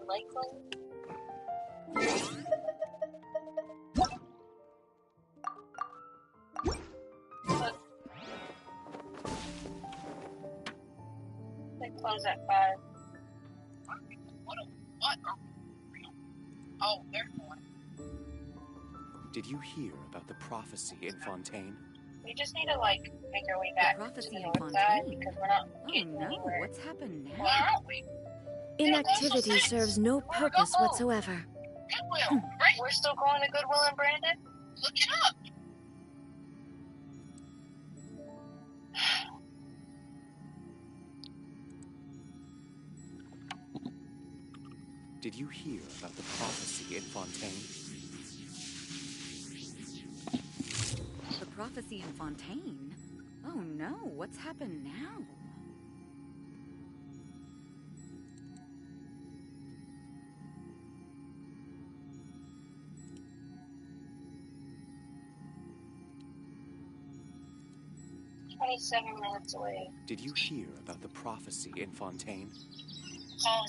unlikely. They close at 5. What? Oh, they're going. Did you hear about the prophecy in Fontaine? We just need to, like, make our way back to the north side because we're not getting anywhere. What's happened now? Where are we? Inactivity serves no purpose whatsoever. Goodwill, right? We're still going to Goodwill and Brandon? Look it up. Did you hear about the prophecy in Fontaine? The prophecy in Fontaine? Oh no, what's happened now? Minutes away. Did you hear about the prophecy in Fontaine? I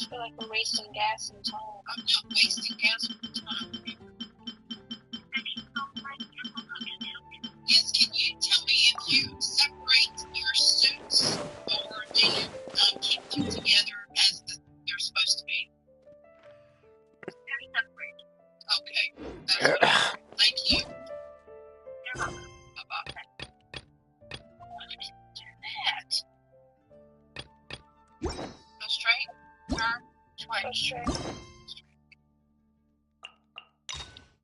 feel like we're wasting gas and time. I'm not wasting gas and time. Yes, can you tell me if you separate your suits or do you keep them together as they're supposed to be? They're separated. Okay. That's thank you. Bye-bye. Why did you do that? Go straight. Turn. Straight. Go straight.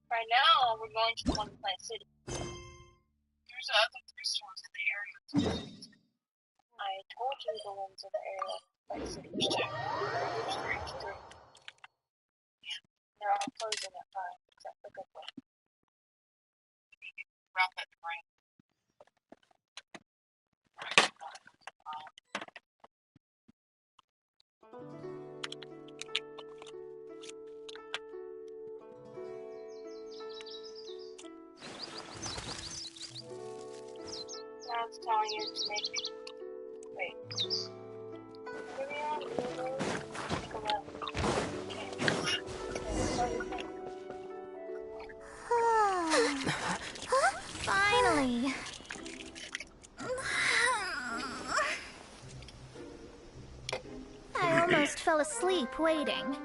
Right now, we're going to One Plant City. There's other thrift stores in the area. I told you the ones in the area. Plant City. There's 2. There's 3. Yeah. They're all closing at 5, except for Goodwill. Wrap that brain. Now it's telling you to make. Wait. Maybe I'll take a left. Finally. I almost fell asleep waiting.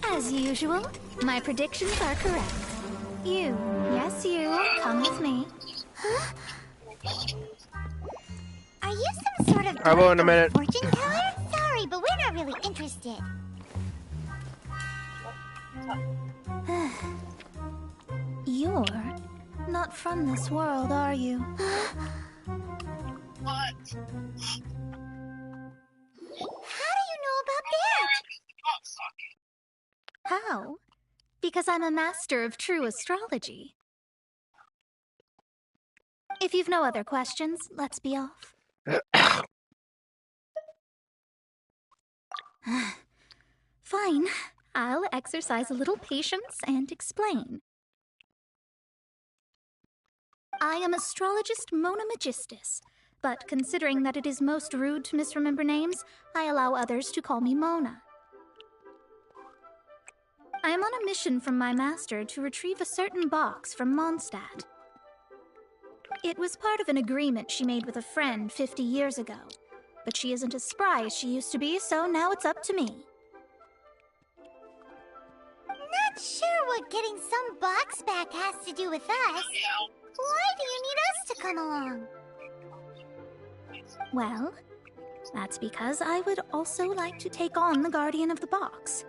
As usual, my predictions are correct. You, yes you, come with me. Huh? Are you some sort of I will in a minute. fortune teller? Sorry, but we're not really interested. You're not from this world, are you? What? How do you know about that? How? Because I'm a master of true astrology. If you've no other questions, let's be off. Fine. I'll exercise a little patience and explain. I am astrologist Mona Magistus, but considering that it is most rude to misremember names, I allow others to call me Mona. I am on a mission from my master to retrieve a certain box from Mondstadt. It was part of an agreement she made with a friend 50 years ago, but she isn't as spry as she used to be, so now it's up to me. Not sure what getting some box back has to do with us. Why do you need us to come along? Well, that's because I would also like to take on the Guardian of the Box.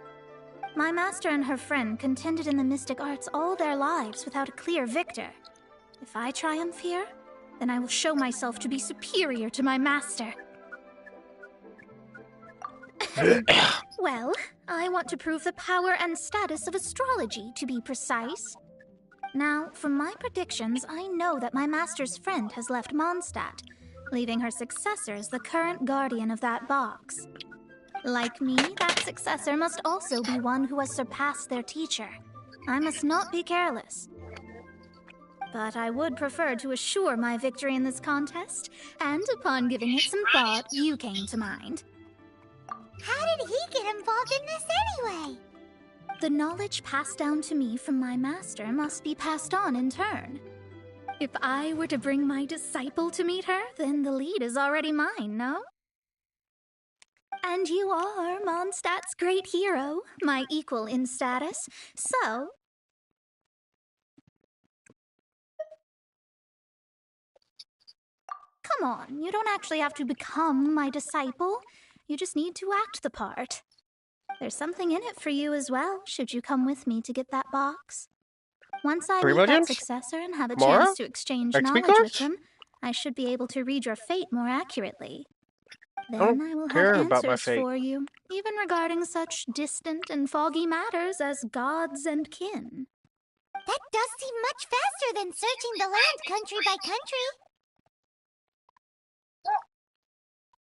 My master and her friend contended in the mystic arts all their lives without a clear victor. If I triumph here, then I will show myself to be superior to my master. Well, I want to prove the power and status of astrology, to be precise. Now, from my predictions, I know that my master's friend has left Mondstadt, leaving her successor as the current guardian of that box. Like me, that successor must also be one who has surpassed their teacher. I must not be careless. But I would prefer to assure my victory in this contest, and upon giving it some thought, you came to mind. How did he get involved in this anyway? The knowledge passed down to me from my master must be passed on in turn. If I were to bring my disciple to meet her, then the lead is already mine, no? And you are Mondstadt's great hero, my equal in status, so... Come on, you don't actually have to become my disciple. You just need to act the part. There's something in it for you as well, should you come with me to get that box. Once I meet that successor and have a chance to exchange knowledge with him, I should be able to read your fate more accurately. Then I will have answers for you, even regarding such distant and foggy matters as gods and kin. That does seem much faster than searching the land country by country.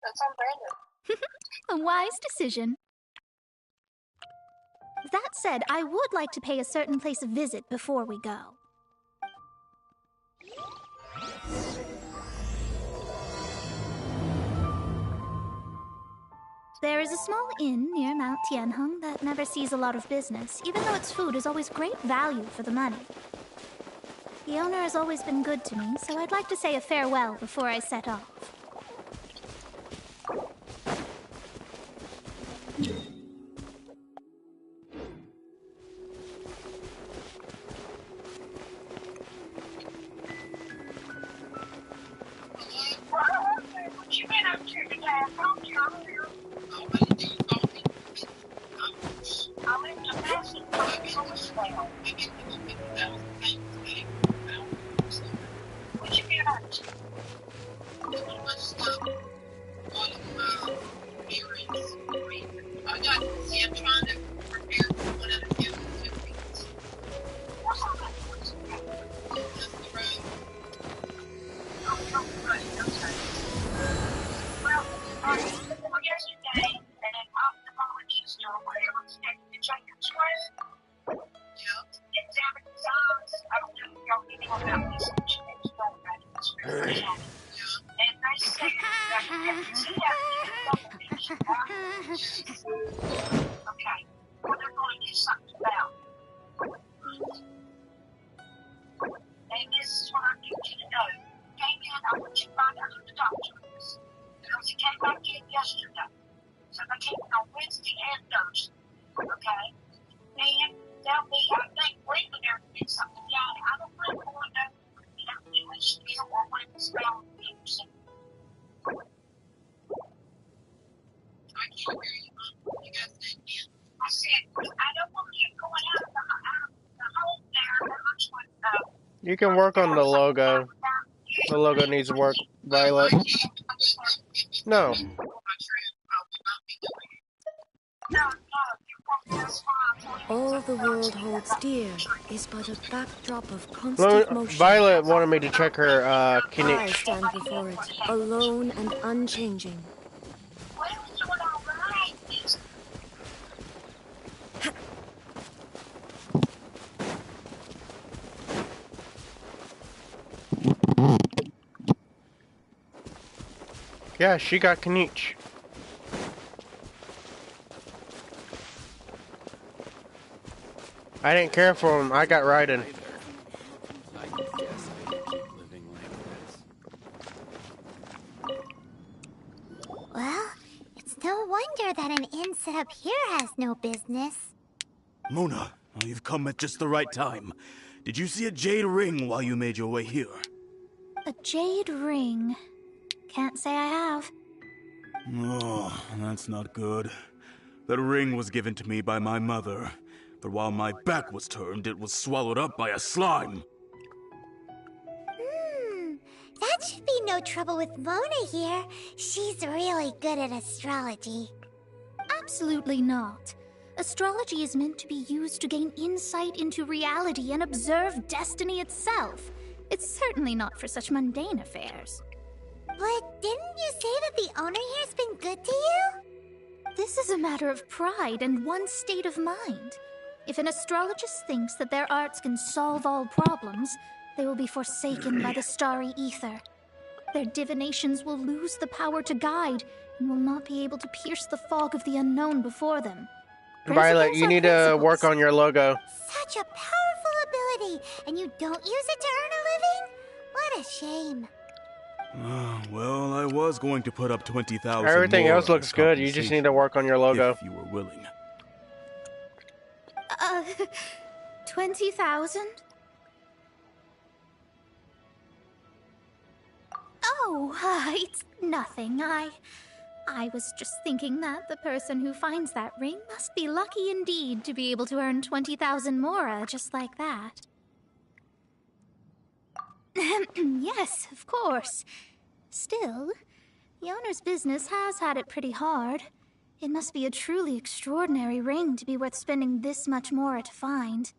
That's on brand. A wise decision. That said, I would like to pay a certain place a visit before we go. There is a small inn near Mount Tianheng that never sees a lot of business, even though its food is always great value for the money. The owner has always been good to me, so I'd like to say a farewell before I set off. What you been up to today? I told you I'm here. I'm in Damascus. What you been up to? I'm trying to prepare for one of the kids. What's on that? Just the road. Oh, right, okay. Well, yesterday, an ophthalmologist or whatever came to Jacob's Way. Examined his eyes. I don't know if y'all know about this. And they said that you see that double vision, right? Okay. Well, they're going to do something about it. And this is what I need you to know. Came in, I want you to find out who the doctor is. Because he came back in yesterday. So they came in on Wednesday and Thursday. Okay? And tell me, I think Greenland there did something. Yeah, I don't really want to know. You know, it was still or when the smell of things. I can't hear you. You guys say again. I said, I don't want you going out of the hole there. That looks like, You can work on the logo. The logo needs work, Violet. No. All the world holds dear is but a backdrop of constant motion. Violet wanted me to check her I Kinect. stand before it, alone and unchanging. Yeah, she got Kinech. I didn't care for him. I got Raiden. I guess I could keep living like this. Well, it's no wonder that an inn set up here has no business. Mona, you've come at just the right time. Did you see a jade ring while you made your way here? A jade ring. Can't say I have. Oh, that's not good. That ring was given to me by my mother, but while my back was turned, it was swallowed up by a slime. That should be no trouble with Mona here. She's really good at astrology. Absolutely not. Astrology is meant to be used to gain insight into reality and observe destiny itself. It's certainly not for such mundane affairs. But didn't you say that the owner here's been good to you? This is a matter of pride and one's state of mind. If an astrologist thinks that their arts can solve all problems, they will be forsaken by the starry ether. Their divinations will lose the power to guide and will not be able to pierce the fog of the unknown before them. Violet, you need to work on your logo. Such a powerful ability, and you don't use it to earn a living? What a shame. Well, I was going to put up 20,000. Everything else as looks good. You just need to work on your logo. If you were willing. 20,000? Oh, it's nothing. I was just thinking that the person who finds that ring must be lucky indeed to be able to earn 20,000 mora just like that. Yes, of course. Still, the owner's business has had it pretty hard. It must be a truly extraordinary ring to be worth spending this much mora to find.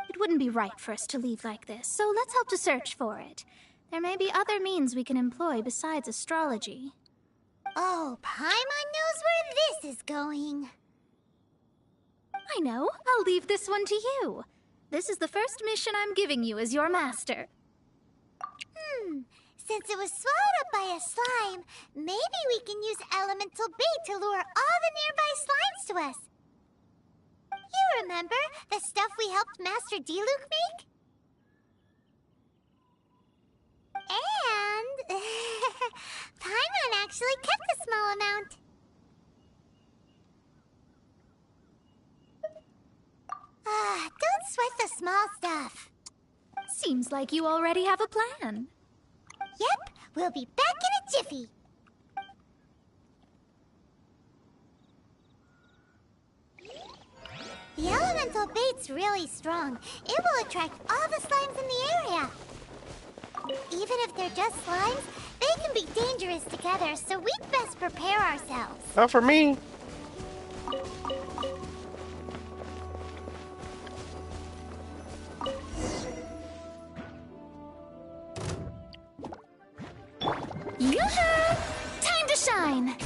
It wouldn't be right for us to leave like this, so let's help to search for it. There may be other means we can employ besides astrology. Oh, Paimon knows where this is going. I know. I'll leave this one to you. This is the first mission I'm giving you as your master. Since it was swallowed up by a slime, maybe we can use elemental bait to lure all the nearby slimes to us. You remember the stuff we helped Master Diluc make? And Paimon actually kept a small amount. Don't sweat the small stuff. Seems like you already have a plan. Yep, we'll be back in a jiffy. The elemental bait's really strong. It will attract all the slimes in the area. Even if they're just slimes, they can be dangerous together, so we'd best prepare ourselves. Oh, for me. Yoo-hoo! Time to shine!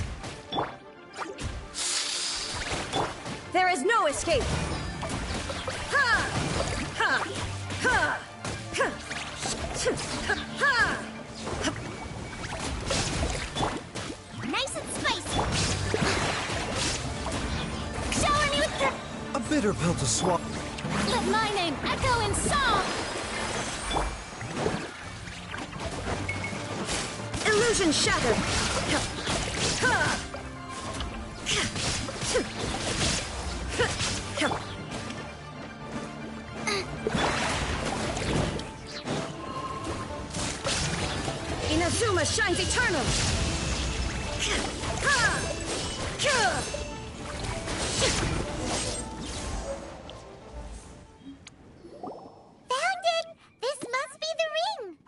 There is no escape! Ha! Ha! Ha! Ha! Ha! Nice and spicy. Shower me with the... A bitter pill to swallow. Let my name echo in song! Illusion shattered! Inazuma shines eternal! Found it! This must be the ring!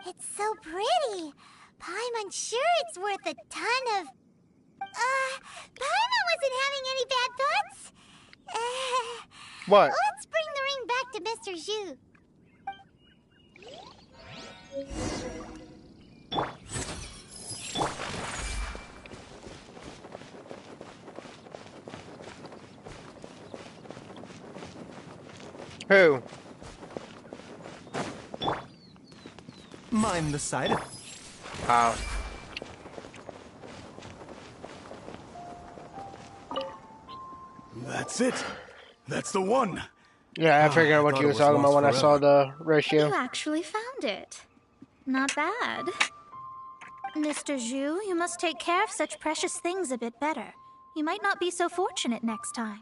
It's so pretty. Paimon sure it's worth a ton of... Paimon wasn't having any bad thoughts. What? Let's bring the ring back to Mr. Zhu. Who? Mind the side of... Oh. That's it. That's the one. Yeah, I figured what thought you it were was talking about lost when I saw forever. the ratio. You actually found it. Not bad. Mr. Zhu, you must take care of such precious things a bit better. You might not be so fortunate next time.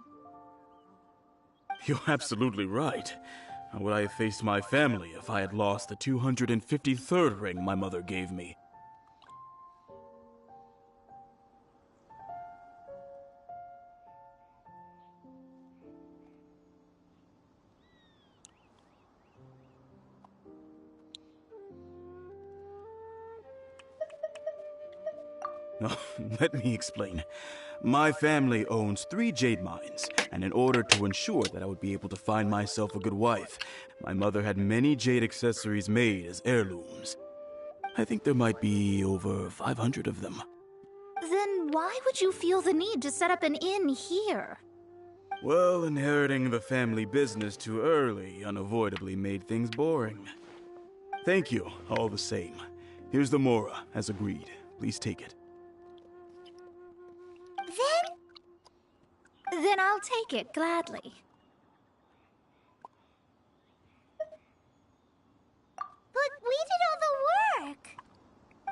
You're absolutely right. How would I have faced my family if I had lost the 253rd ring my mother gave me? Oh, let me explain. My family owns 3 jade mines, and in order to ensure that I would be able to find myself a good wife, my mother had many jade accessories made as heirlooms. I think there might be over 500 of them. Then why would you feel the need to set up an inn here? Well, inheriting the family business too early unavoidably made things boring. Thank you, all the same. Here's the Mora, as agreed. Please take it. Then I'll take it gladly. But we did all the work.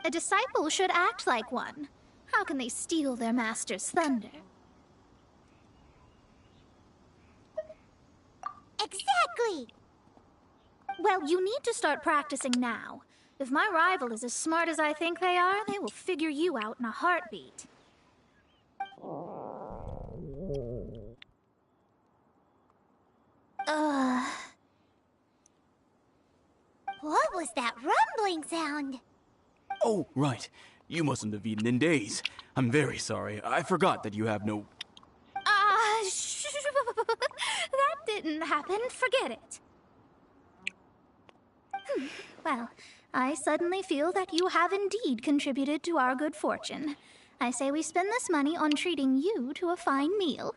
A disciple should act like one. How can they steal their master's thunder? Exactly. Well, you need to start practicing now. If my rival is as smart as I think they are, they will figure you out in a heartbeat. What was that rumbling sound? Oh, right. You mustn't have eaten in days. I'm very sorry. I forgot that you have no... That didn't happen. Forget it. Well, I suddenly feel that you have indeed contributed to our good fortune. I say we spend this money on treating you to a fine meal.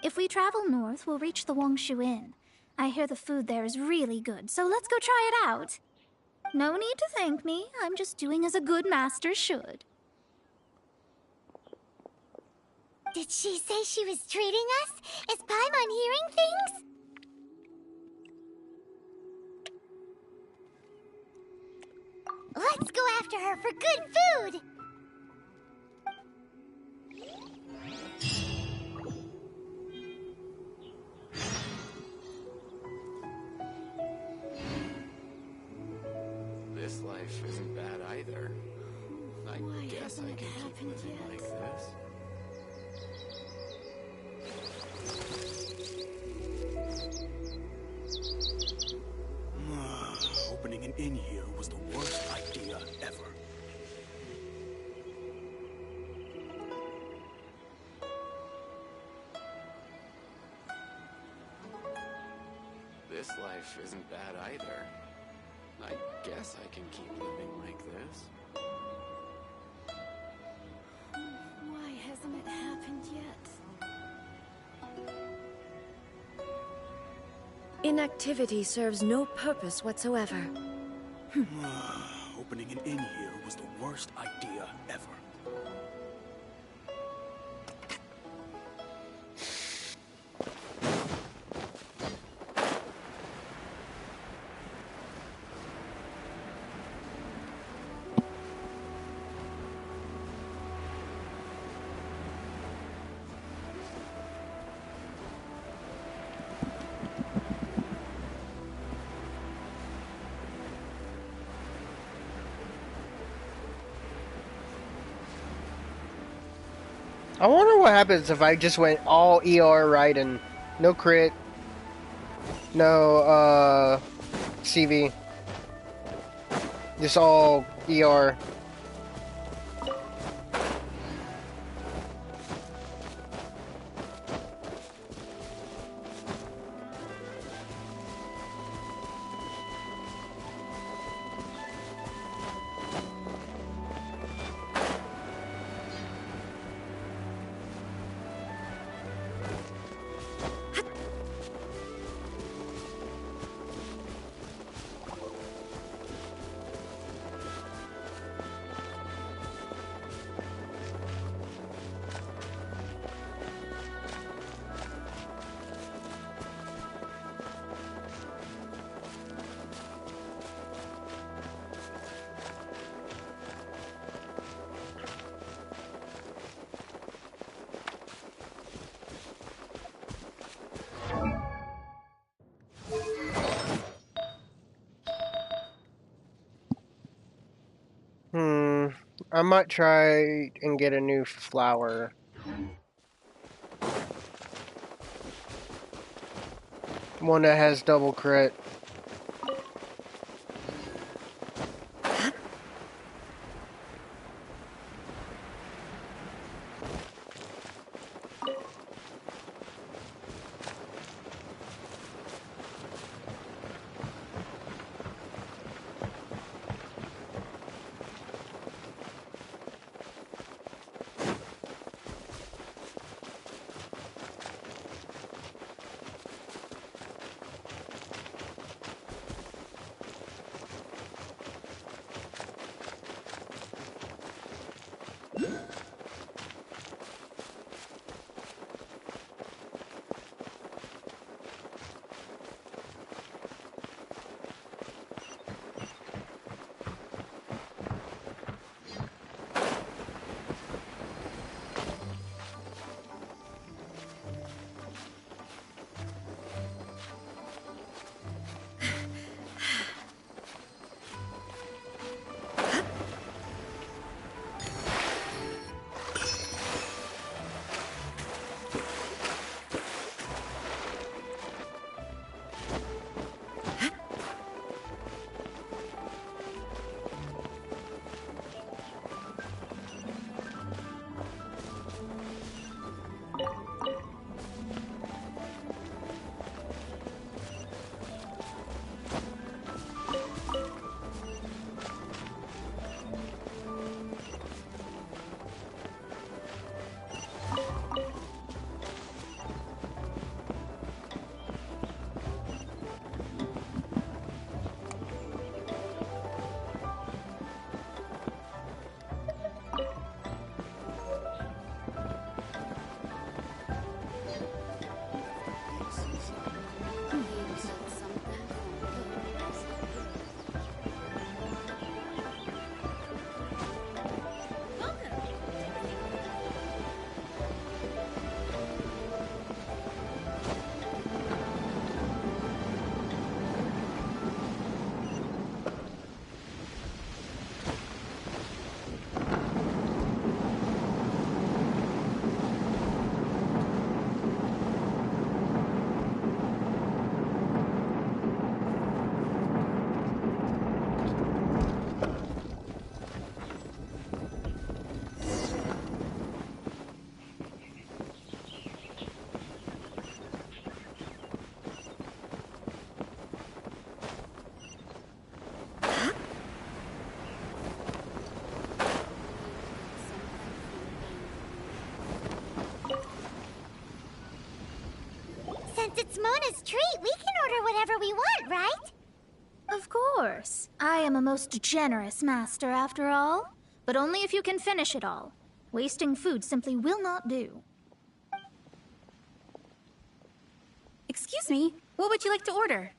If we travel north, we'll reach the Wongshu Inn. I hear the food there is really good, so let's go try it out. No need to thank me. I'm just doing as a good master should. Did she say she was treating us? Is Paimon hearing things? Let's go after her for good food! This life isn't bad either. I guess I can keep living like this. Opening an inn here was the worst idea ever. This life isn't bad either. I guess I can keep living like this. Why hasn't it happened yet? Inactivity serves no purpose whatsoever. Opening an inn here was the worst idea ever. I wonder what happens if I just went all ER right and no crit, no CV, just all ER. I might try and get a new flower. One that has double crit. it's Mona's treat, we can order whatever we want, right? Of course. I am a most generous master, after all. But only if you can finish it all. Wasting food simply will not do. Excuse me, what would you like to order?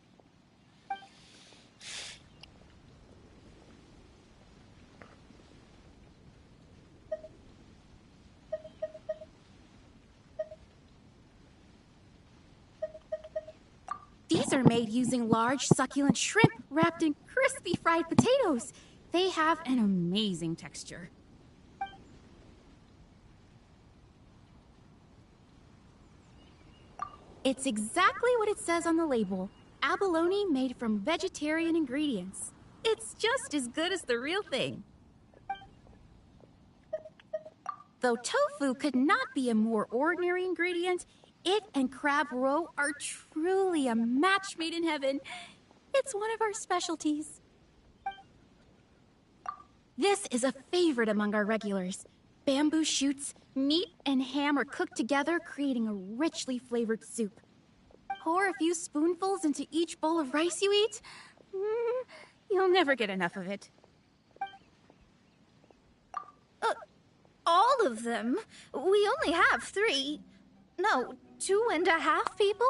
These are made using large, succulent shrimp wrapped in crispy fried potatoes. They have an amazing texture. It's exactly what it says on the label. Abalone made from vegetarian ingredients. It's just as good as the real thing. Though tofu could not be a more ordinary ingredient, it and crab roe are truly a match made in heaven. It's one of our specialties. This is a favorite among our regulars. Bamboo shoots, meat, and ham are cooked together, creating a richly flavored soup. Pour a few spoonfuls into each bowl of rice you eat. You'll never get enough of it. All of them? We only have 3. No, 2.5 people?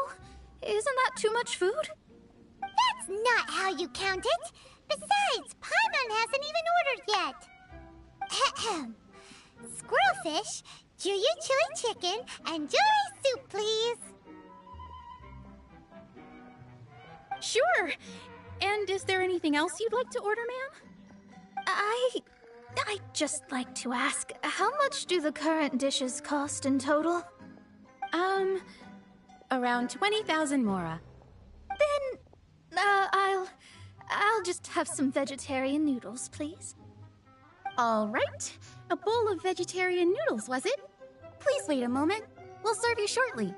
Isn't that too much food? That's not how you count it. Besides, Paimon hasn't even ordered yet. Squirrelfish, Juyu chili chicken, and jewelry soup, please. Sure. And is there anything else you'd like to order, ma'am? I'd just like to ask, how much do the current dishes cost in total? Around 20,000 mora. Then, I'll just have some vegetarian noodles, please. All right. A bowl of vegetarian noodles, was it? Please wait a moment. We'll serve you shortly.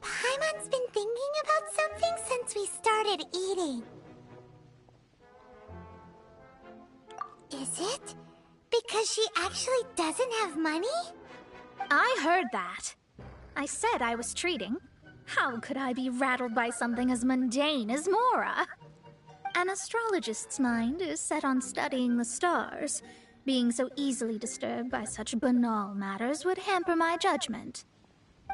Paimon's been thinking about something since we started eating. Is it because she actually doesn't have money? I heard that. I said I was treating. How could I be rattled by something as mundane as Mora? An astrologist's mind is set on studying the stars. Being so easily disturbed by such banal matters would hamper my judgment.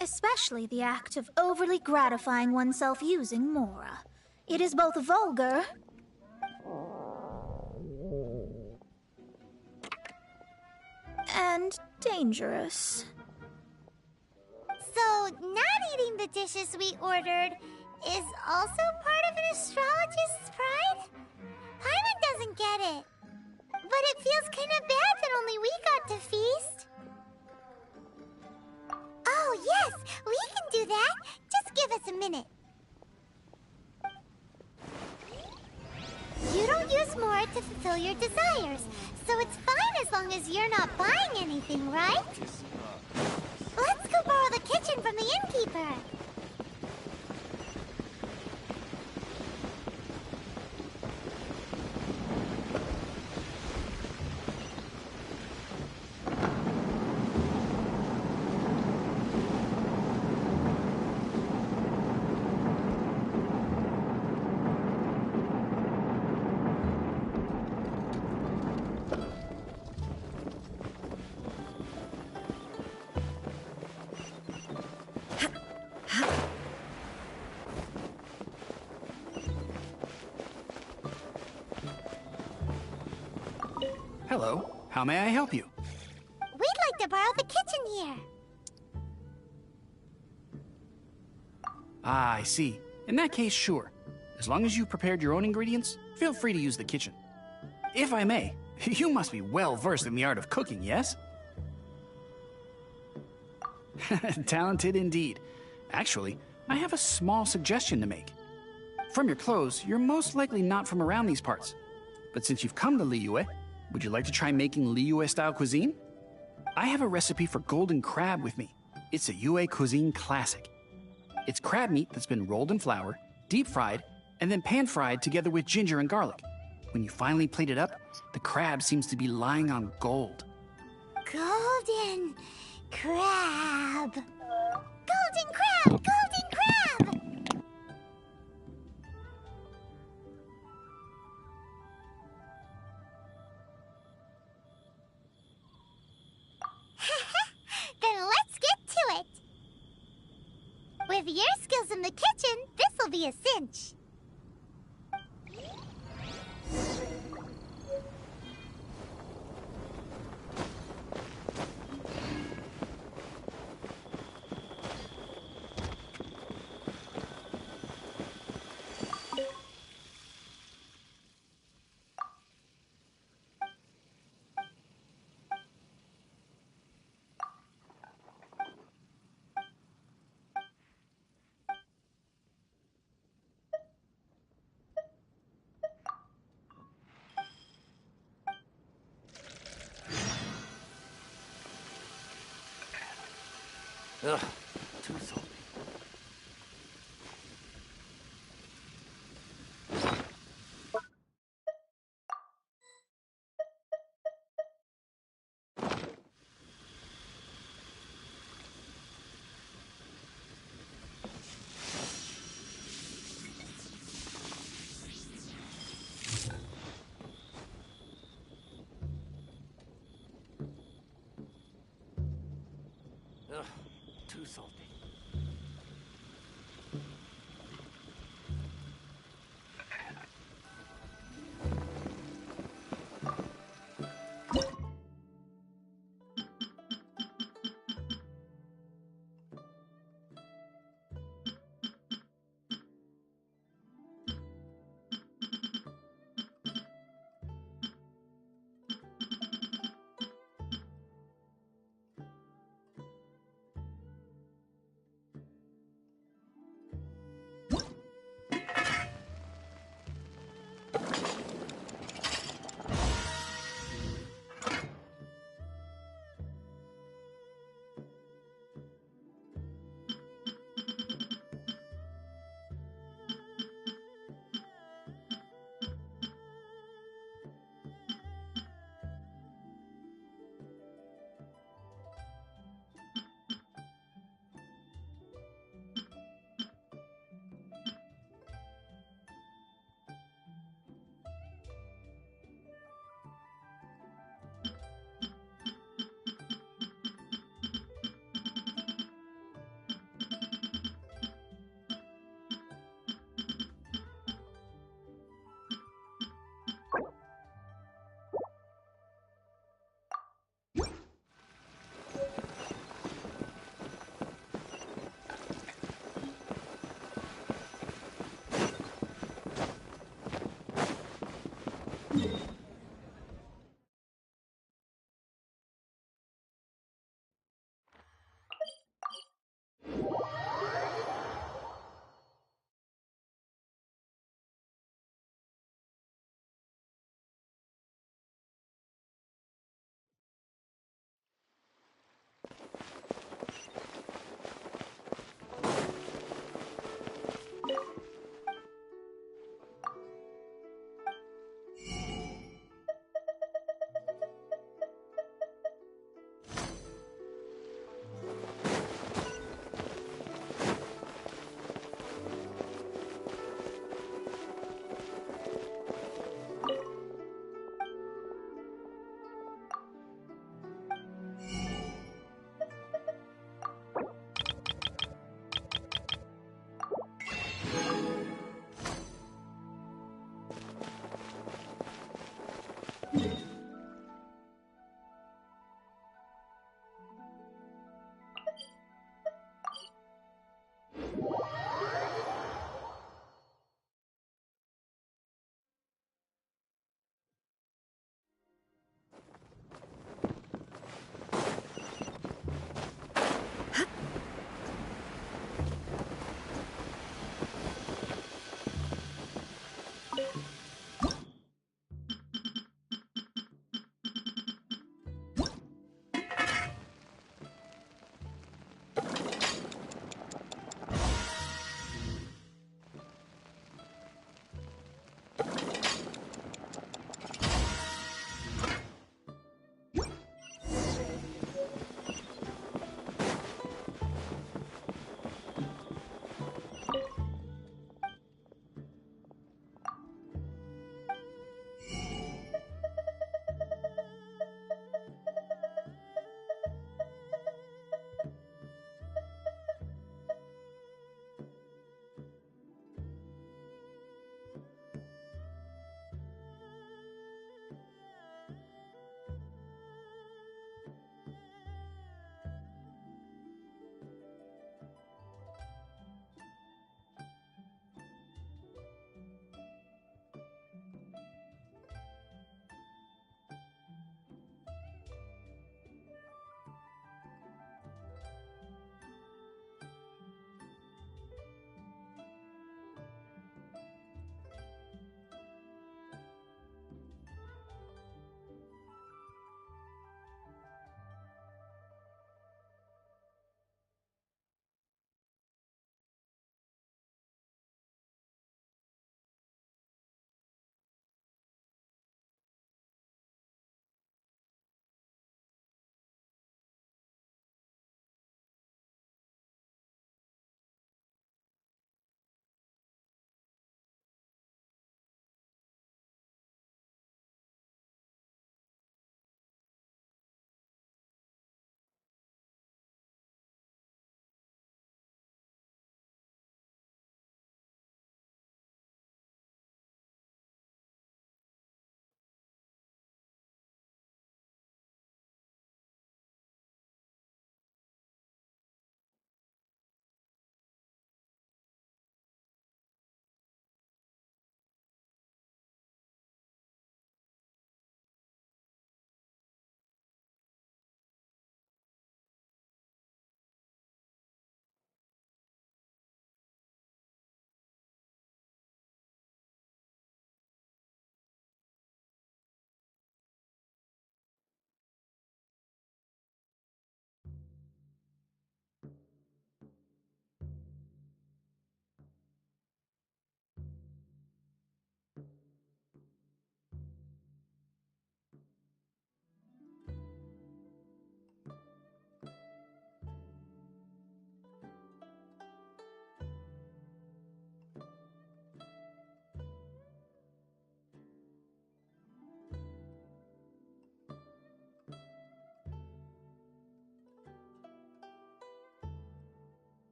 Especially the act of overly gratifying oneself using Mora. It is both vulgar and dangerous. So, not eating the dishes we ordered is also part of an astrologist's pride? Paimon doesn't get it. But it feels kind of bad that only we got to feast. Oh, yes, we can do that. Just give us a minute. You don't use Mora to fulfill your desires, so it's fine as long as you're not buying anything, right? Let's go borrow the kitchen from the innkeeper. Hello, how may I help you? We'd like to borrow the kitchen here. Ah, I see. In that case, sure. As long as you've prepared your own ingredients, feel free to use the kitchen. If I may, you must be well versed in the art of cooking, yes? Talented indeed. Actually, I have a small suggestion to make. From your clothes, you're most likely not from around these parts. But since you've come to Liyue, would you like to try making Liyue-style cuisine? I have a recipe for golden crab with me. It's a Yue cuisine classic. It's crab meat that's been rolled in flour, deep fried, and then pan-fried together with ginger and garlic. When you finally plate it up, the crab seems to be lying on gold. Golden crab. Golden crab! Golden crab! Then let's get to it. With your skills in the kitchen, this'll be a cinch. Ugh, too salty. Ugh, too salty.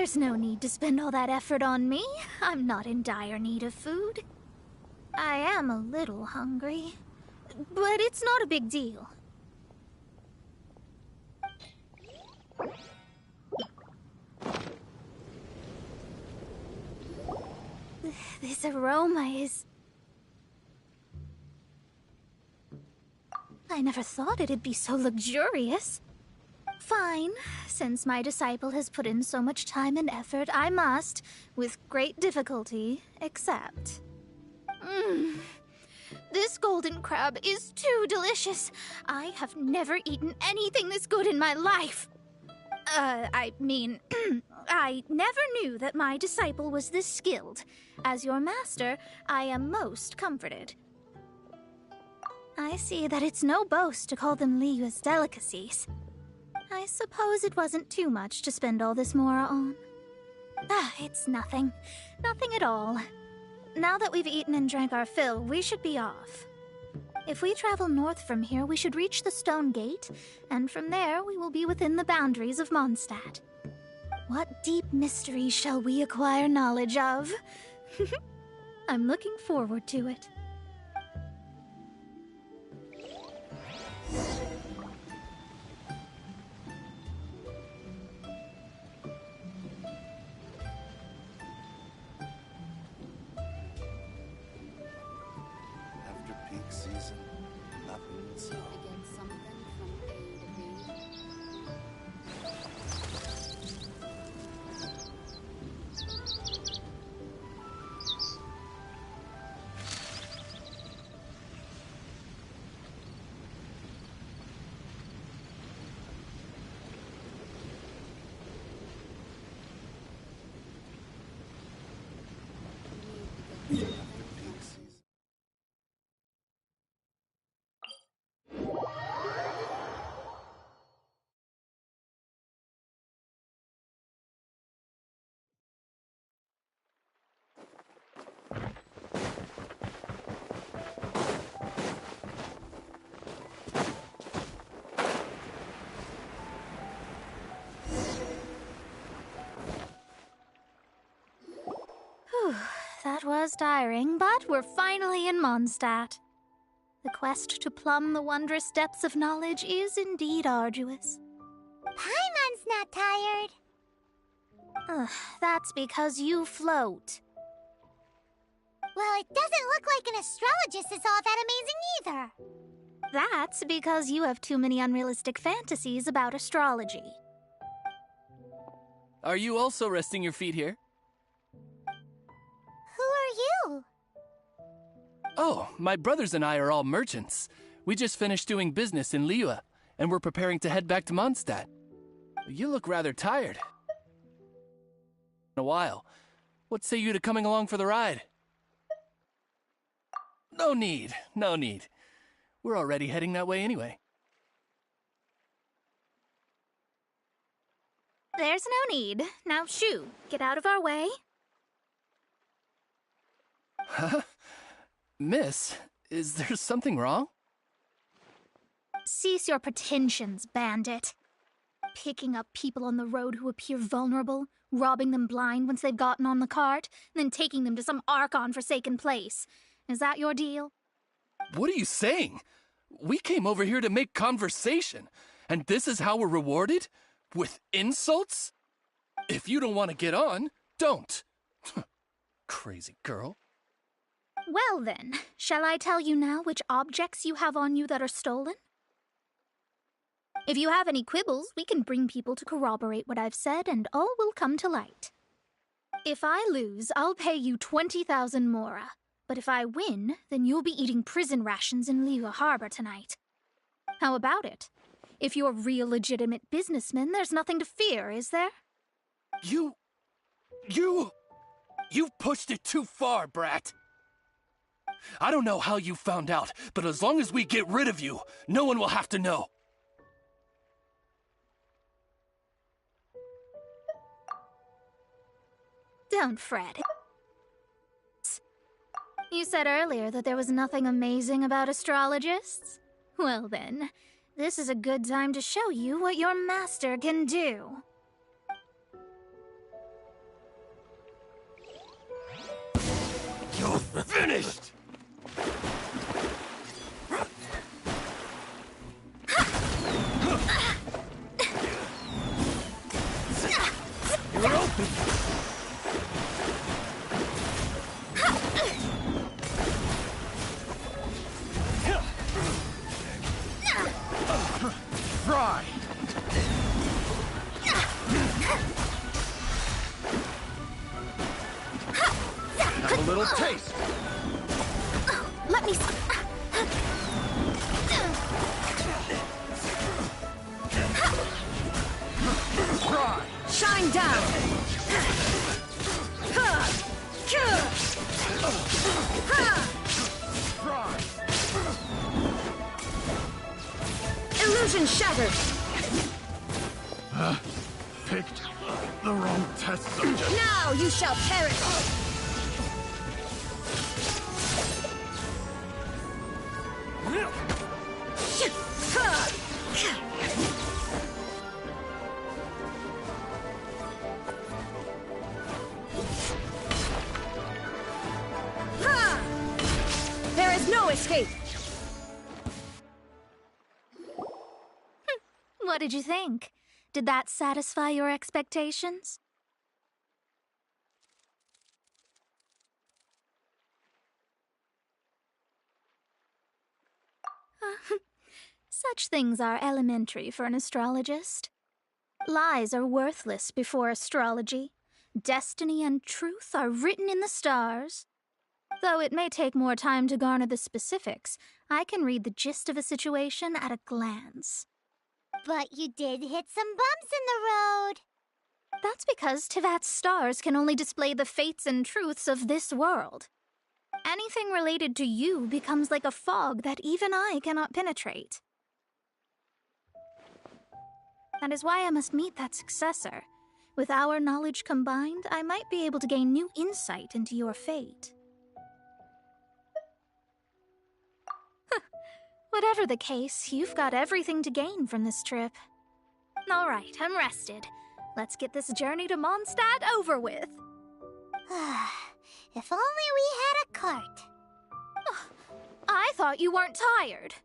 There's no need to spend all that effort on me. I'm not in dire need of food. I am a little hungry, but it's not a big deal. This aroma is... I never thought it'd be so luxurious. Fine. Since my disciple has put in so much time and effort, I must, with great difficulty, accept. This golden crab is too delicious. I have never eaten anything this good in my life. I mean, I never knew that my disciple was this skilled. As your master, I am most comforted. I see that it's no boast to call them Liyue's delicacies. I suppose it wasn't too much to spend all this mora on. It's nothing. Nothing at all. Now that we've eaten and drank our fill, we should be off. If we travel north from here, we should reach the Stone Gate, and from there we will be within the boundaries of Mondstadt. What deep mysteries shall we acquire knowledge of? I'm looking forward to it. After peak season, nothing will sell. That was tiring, but we're finally in Mondstadt. The quest to plumb the wondrous depths of knowledge is indeed arduous. Paimon's not tired. That's because you float. Well, it doesn't look like an astrologist is all that amazing either. That's because you have too many unrealistic fantasies about astrology. Are you also resting your feet here? Who are you? Oh, my brothers and I are all merchants. We just finished doing business in Liyue, and we're preparing to head back to Mondstadt. You look rather tired. In a while. What say you to coming along for the ride? No need, no need. We're already heading that way anyway. There's no need. Now shoo, get out of our way. Huh? Miss, is there something wrong? Cease your pretensions, bandit. Picking up people on the road who appear vulnerable, robbing them blind once they've gotten on the cart, and then taking them to some Archon-forsaken place. Is that your deal? What are you saying? We came over here to make conversation, and this is how we're rewarded? With insults? If you don't want to get on, don't. Crazy girl. Well then, shall I tell you now which objects you have on you that are stolen? If you have any quibbles, we can bring people to corroborate what I've said, and all will come to light. If I lose, I'll pay you 20,000 mora. But if I win, then you'll be eating prison rations in Liyue Harbor tonight. How about it? If you're real legitimate businessmen, there's nothing to fear, is there? You've pushed it too far, brat. I don't know how you found out, but as long as we get rid of you, no one will have to know. Don't fret. You said earlier that there was nothing amazing about astrologists? Well then, this is a good time to show you what your master can do. Finished! You're open! Fry! Have a little taste! Let me... Fry! Shine down! Fry! Illusion shattered! Picked the wrong test subject. Now you shall perish! There is no escape! What did you think? Did that satisfy your expectations? Such things are elementary for an astrologist. Lies are worthless before astrology. Destiny and truth are written in the stars. Though it may take more time to garner the specifics, I can read the gist of a situation at a glance. But you did hit some bumps in the road. That's because Tivat's stars can only display the fates and truths of this world. Anything related to you becomes like a fog that even I cannot penetrate. That is why I must meet that successor. With our knowledge combined, I might be able to gain new insight into your fate. Whatever the case, you've got everything to gain from this trip. All right, I'm rested. Let's get this journey to Mondstadt over with. If only we had a cart. I thought you weren't tired.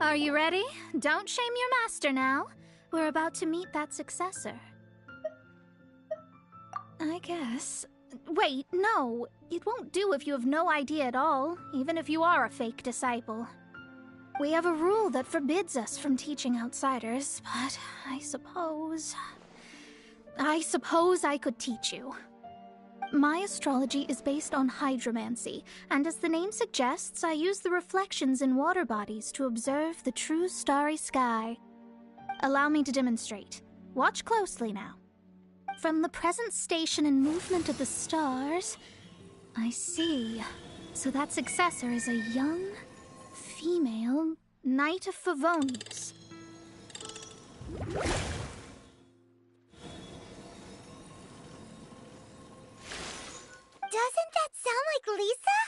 Are you ready? Don't shame your master now. We're about to meet that successor. I guess. Wait, no. It won't do if you have no idea at all, even if you are a fake disciple. We have a rule that forbids us from teaching outsiders, but I suppose I could teach you. My astrology is based on hydromancy, and as the name suggests, I use the reflections in water bodies to observe the true starry sky. Allow me to demonstrate. Watch closely now. From the present station and movement of the stars, I see. So that successor is a young, female Knight of Favonius. Doesn't that sound like Lisa?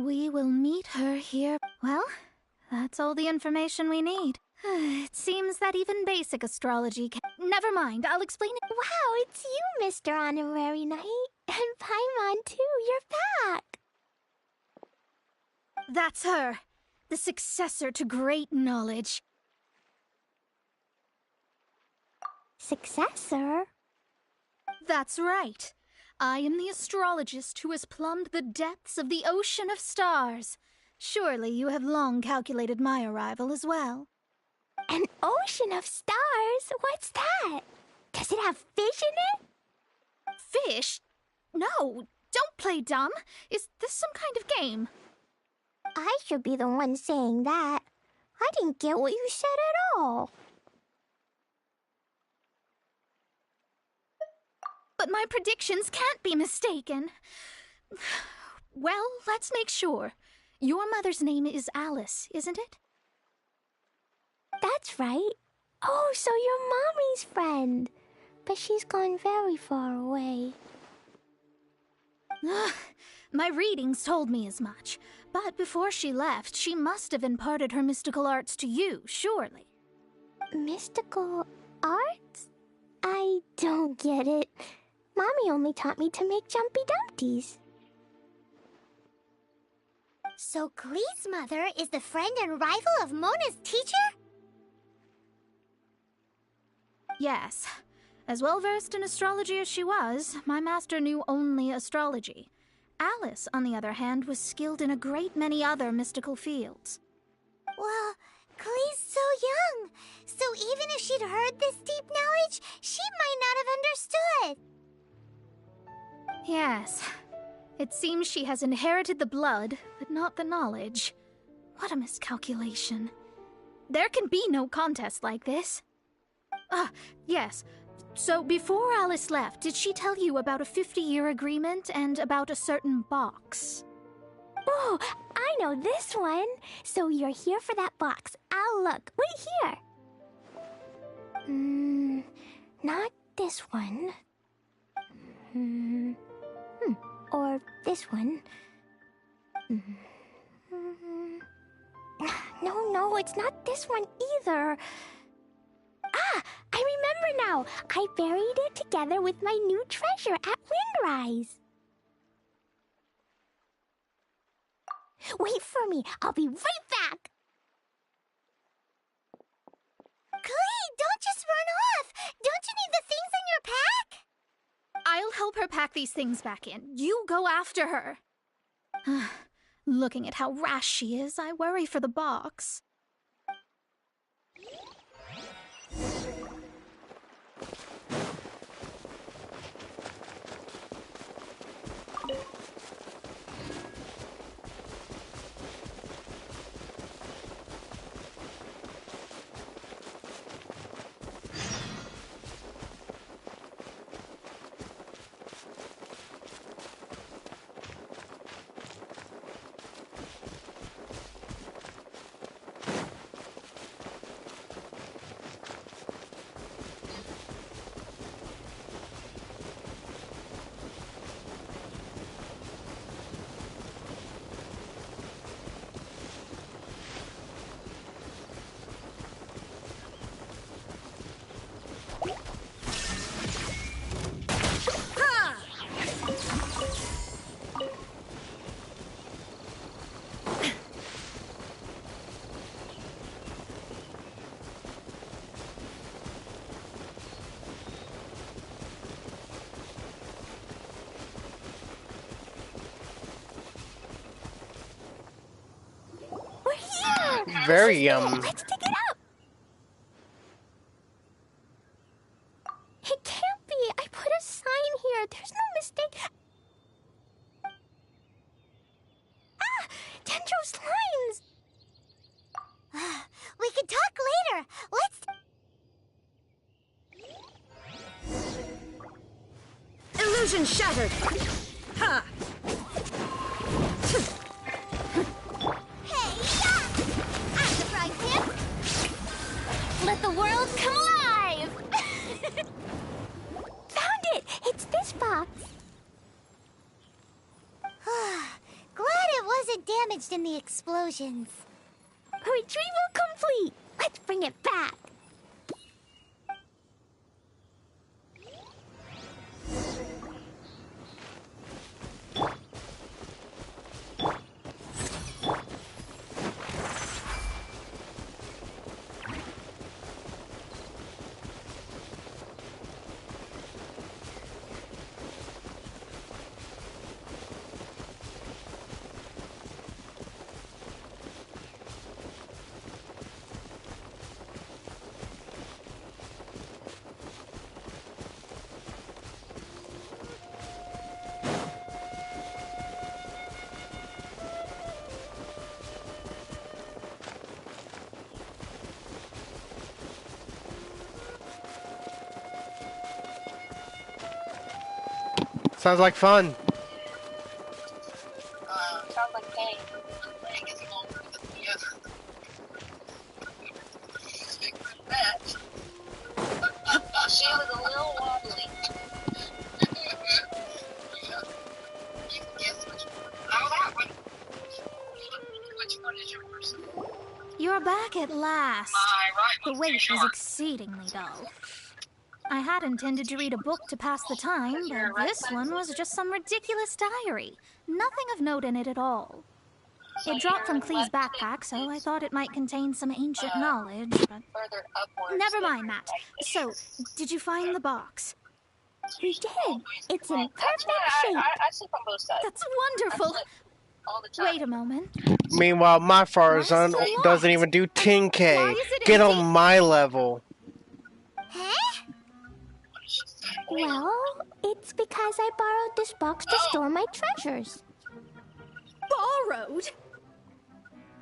We will meet her here. Well, that's all the information we need. It seems that even basic astrology can... Never mind, I'll explain it. Wow, it's you, Mr. Honorary Knight. And Paimon, too, you're back. That's her. The successor to great knowledge. Successor? That's right. I am the astrologist who has plumbed the depths of the ocean of stars. Surely you have long calculated my arrival as well. An ocean of stars? What's that? Does it have fish in it? Fish? No, don't play dumb. Is this some kind of game? I should be the one saying that. I didn't get what you said at all. But my predictions can't be mistaken. Well, let's make sure. Your mother's name is Alice, isn't it? That's right. Oh, so you're Mommy's friend. But she's gone very far away. My readings told me as much. But before she left, she must have imparted her mystical arts to you, surely. Mystical arts? I don't get it. Mommy only taught me to make Jumpy Dumpties. So Glee's mother is the friend and rival of Mona's teacher? Yes. As well-versed in astrology as she was, my master knew only astrology. Alice, on the other hand, was skilled in a great many other mystical fields. Well, Glee's so young, so even if she'd heard this deep knowledge, she might not have understood. Yes. It seems she has inherited the blood, but not the knowledge. What a miscalculation. There can be no contest like this. Yes. So before Alice left, did she tell you about a 50-year agreement and about a certain box? Oh, I know this one. So you're here for that box. I'll look. Wait here. Not this one. Or this one. No, it's not this one either. Ah, I remember now. I buried it together with my new treasure at Windrise. Wait for me. I'll be right back. Clee, don't just run off. Don't you need the things in your pack? I'll help her pack these things back in. You go after her. Looking at how rash she is, I worry for the box. Very Let's dig it up. It can't be. I put a sign here. There's no mistake. Ah, Dendro's lines. We can talk later. Let's... Illusion shattered. Ha! Let the world come alive! Found it! It's this box. Glad it wasn't damaged in the explosions. Retrieval complete! Let's bring it back. Sounds like fun. Sounds like pain. Leg is longer than the other. That. She was a little wobbly. Yeah. You can guess which one. Oh, that one. Which one is yours? You're back at last. My right The one's wait too was short. exceedingly dull. I had intended to read a book to pass the time, but this one was just some ridiculous diary. Nothing of note in it at all. It dropped from Clee's backpack, so I thought it might contain some ancient knowledge, but... Further upwards. Never mind that. So, did you find the box? We did. It's in That's perfect why shape. I sleep on both sides. That's wonderful. All the time. Wait a moment. Meanwhile, my Farzan Why is it doesn't locked? even do Why 10K. is it Get empty? on my level. Huh? Well, it's because I borrowed this box to store my treasures. Borrowed?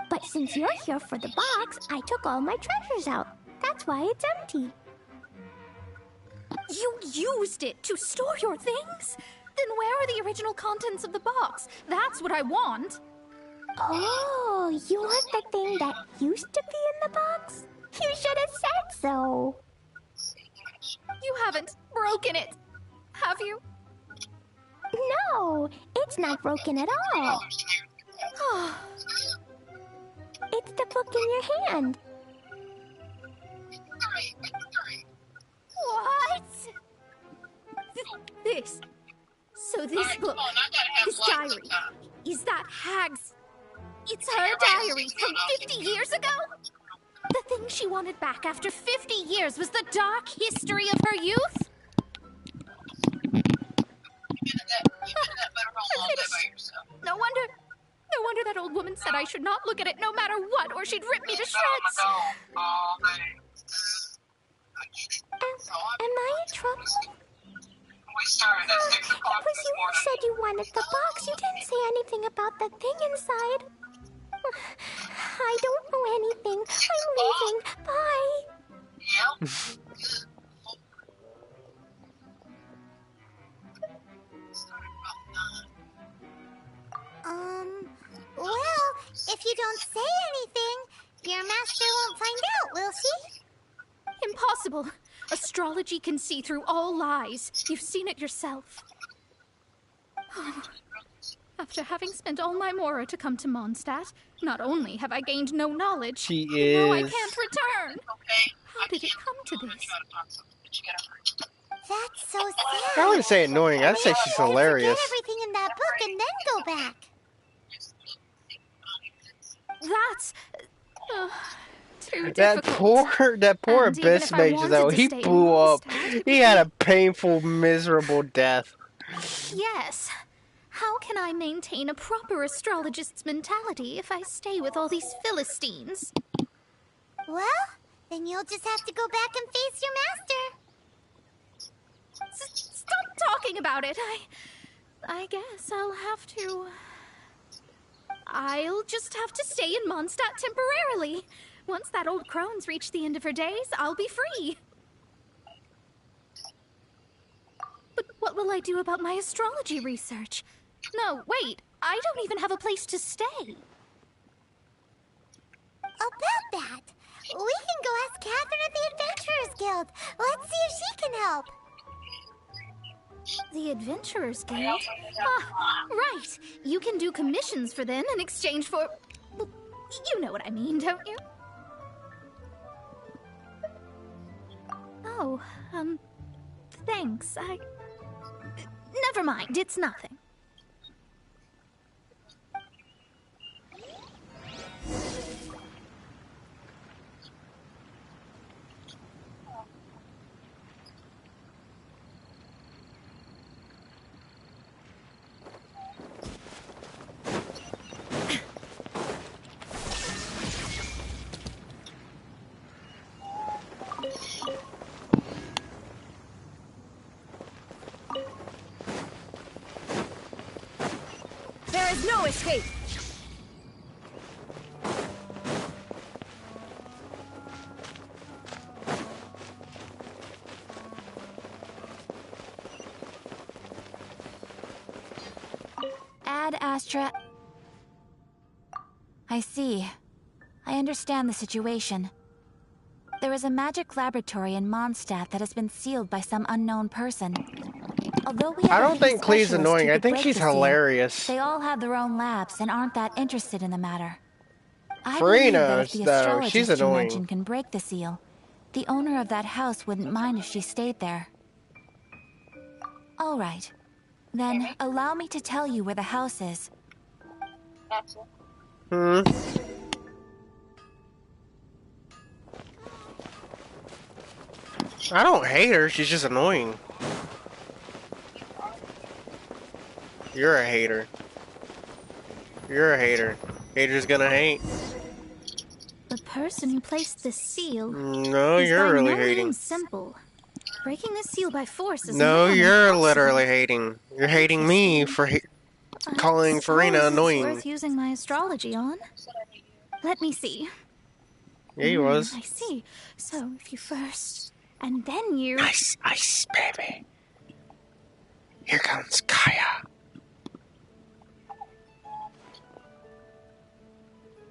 But since you're here for the box, I took all my treasures out. That's why it's empty. You used it to store your things? Then where are the original contents of the box? That's what I want. Oh, you want the thing that used to be in the box? You should have said so. You haven't broken it, have you? No, it's not broken at all. It's the book in your hand. What? This. So this Alright, book, come on, I gotta have this lights diary, sometime. is that Hag's? It's her diary from 50 years ago? The thing she wanted back after 50 years was the dark history of her youth? You've been in that motorhome all day by yourself. No wonder that old woman said I should not look at it no matter what, or she'd rip me to shreds. All day. I get it. Am I in trouble? We started at 6 It o'clock was this you who morning. said you wanted the box. You didn't say anything about the thing inside. I don't know anything. I'm leaving. Bye. Yep. Well, if you don't say anything, your master won't find out, will she? Impossible. Astrology can see through all lies. You've seen it yourself. Oh. After having spent all my mora to come to Mondstadt, not only have I gained no knowledge, She now I is. can't return. Okay. How did it come to this? That's so sad. I wouldn't say annoying. I'd say she's hilarious. Forget everything in that book and then go back. That's too That difficult. poor And even Abyss if I Mage wanted though, to he stay in blew up. Mondstadt, He had a painful, miserable death. Yes. How can I maintain a proper astrologist's mentality if I stay with all these Philistines? Well, then you'll just have to go back and face your master. Stop talking about it. I guess I'll just have to stay in Mondstadt temporarily. Once that old crone's reached the end of her days, I'll be free. But what will I do about my astrology research? No, wait. I don't even have a place to stay. About that, we can go ask Catherine at the Adventurers Guild. Let's see if she can help. The Adventurers Guild? Ah, right. You can do commissions for them in exchange for... Well, you know what I mean, don't you? Oh, thanks. Never mind, it's nothing. There is no escape. Astra... I see. I understand the situation. There is a magic laboratory in Mondstadt that has been sealed by some unknown person. Although we have I a don't few think Clee's specialists who annoying. I could think break she's the seal, hilarious. they all have their own labs and aren't that interested in the matter. I believe Farina, that if the though, she's astrologist you annoying. mentioned can break the seal, the owner of that house wouldn't mind if she stayed there. All right. Then allow me to tell you where the house is. Hmm. I don't hate her, she's just annoying. You're a hater. You're a hater. Haters gonna hate. The person who placed the seal No, is you're by really no hating. means simple. Breaking the seal by force is No, nearly you're impossible. literally hating. You're hating me for calling Farina Suppose annoying. It's worth using my astrology on. Let me see. Yeah, he was. I see. So if you first, and then you. Nice ice, baby. Here comes Kaya.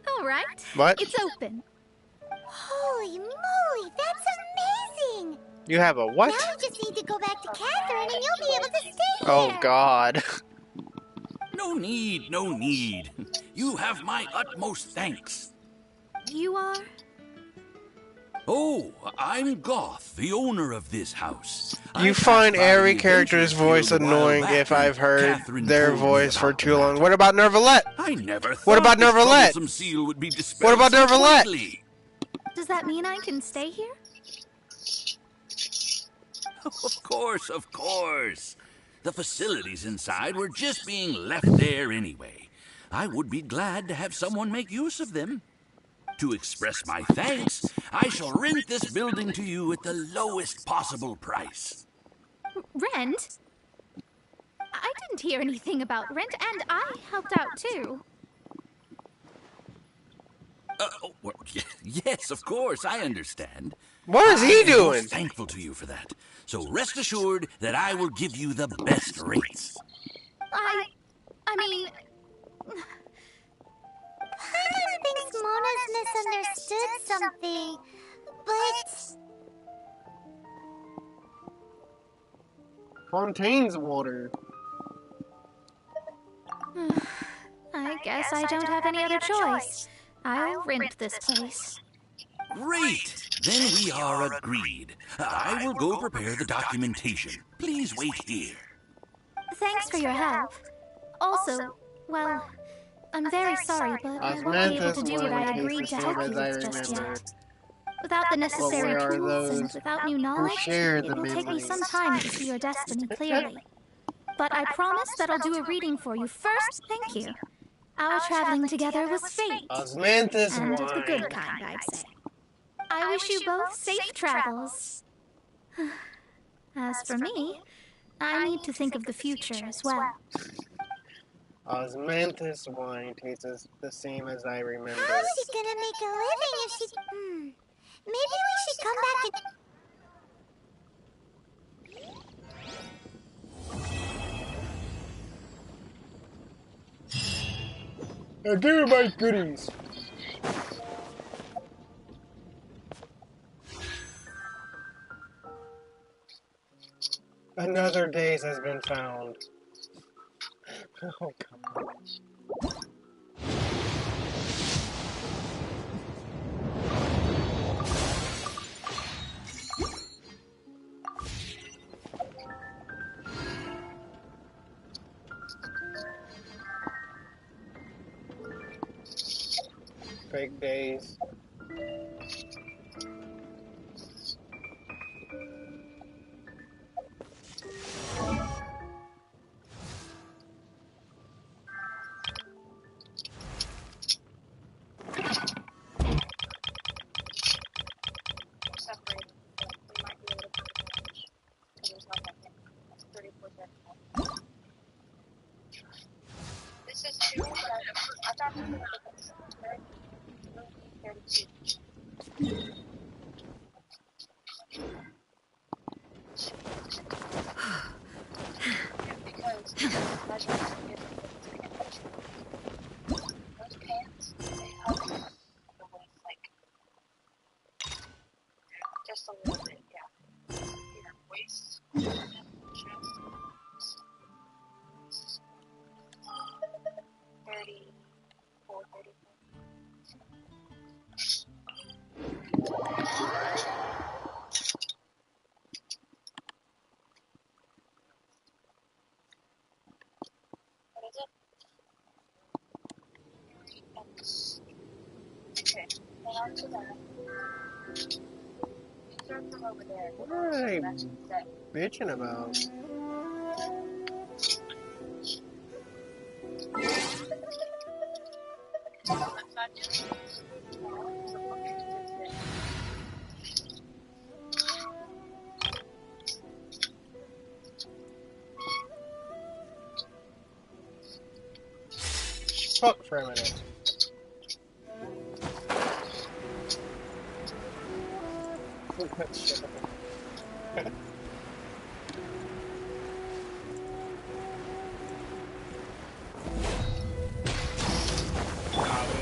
All right. What? It's open. Holy moly, that's amazing! You have a what? Now we just need to go back to Catherine and you'll be able to stay Oh, here. God. No need, no need. You have my utmost thanks. You are? Oh, I'm Goth, the owner of this house. You find every character's voice annoying if I've heard their voice for too long. What about Nervalette? I never thought What about this Nervalette? troublesome seal would be What dispelled about so Nervalette? quickly. Does that mean I can stay here? Of course, of course. The facilities inside were just being left there anyway. I would be glad to have someone make use of them. To express my thanks, I shall rent this building to you at the lowest possible price. Rent? I didn't hear anything about rent, and I helped out too. Well, yes, of course, I understand. What is he I'm doing? most thankful to you for that. So rest assured that I will give you the best rates. I mean... Paimon thinks Mona's misunderstood something, but... Fontaine's water. I guess I don't have any other choice. I'll rent this place. Great! Then we are agreed. I will go prepare the documentation. Please wait here. Thanks for your help. Also, well, I'm very sorry, but I won't be able to do what I agreed to help you with just yet. Without the necessary tools and without new knowledge, it will take me some time to see your destiny clearly. But I promise that I'll do a reading for you first. Thank you. Our traveling together was fate. Osmanthus And of the good kind, I'd say. I wish you both safe travels. As for me, I need to think of the future as well. Osmanthus wine tastes the same as I remember. How's she gonna make a living if she... Maybe we should come back and... Give me my goodies. Another days has been found. Oh, God. Fake days. This is true, but I thought this was right? 32. Because measurements are different. Just a little bit, yeah. Your waist, chest, 34, 34. What is it? Okay, hang on to that. Insert them over there. What are they bitching about? Fuck for a minute. We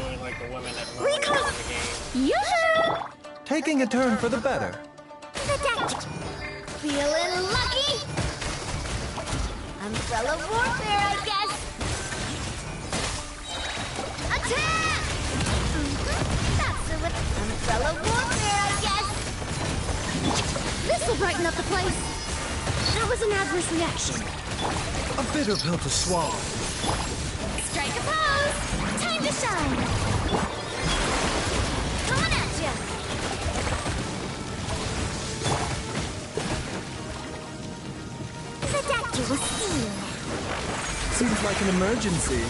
only like the women that run in the game. Yoo-hoo! Taking a turn for the better. Feeling lucky? Umbrella warfare, I guess. Attack! That's the umbrella warfare, I guess. This'll brighten up the place. That was an adverse reaction. A bitter pill to swallow. Strike a pose! Time to shine! Coming at ya! The doctor will see you now. Seems like an emergency.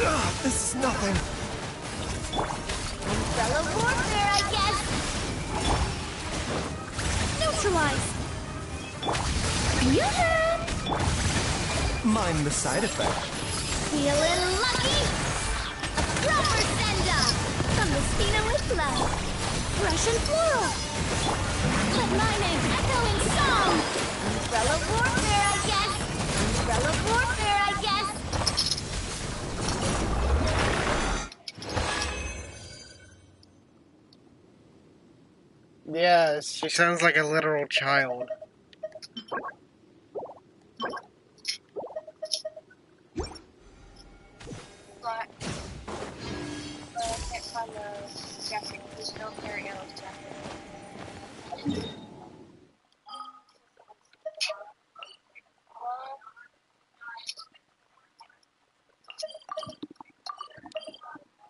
Ugh, this is nothing. Umbrella warfare, I guess. Neutralize. Yoo-hoo! Mind the side effect. Feeling lucky? A proper send-off from the Spina with love. Fresh and floral. Let my name echo in song. Umbrella warfare, I guess. Umbrella warfare, I guess. Yes, she sounds like a literal child. But, I can't find the jacket. There's no very yellow jacket.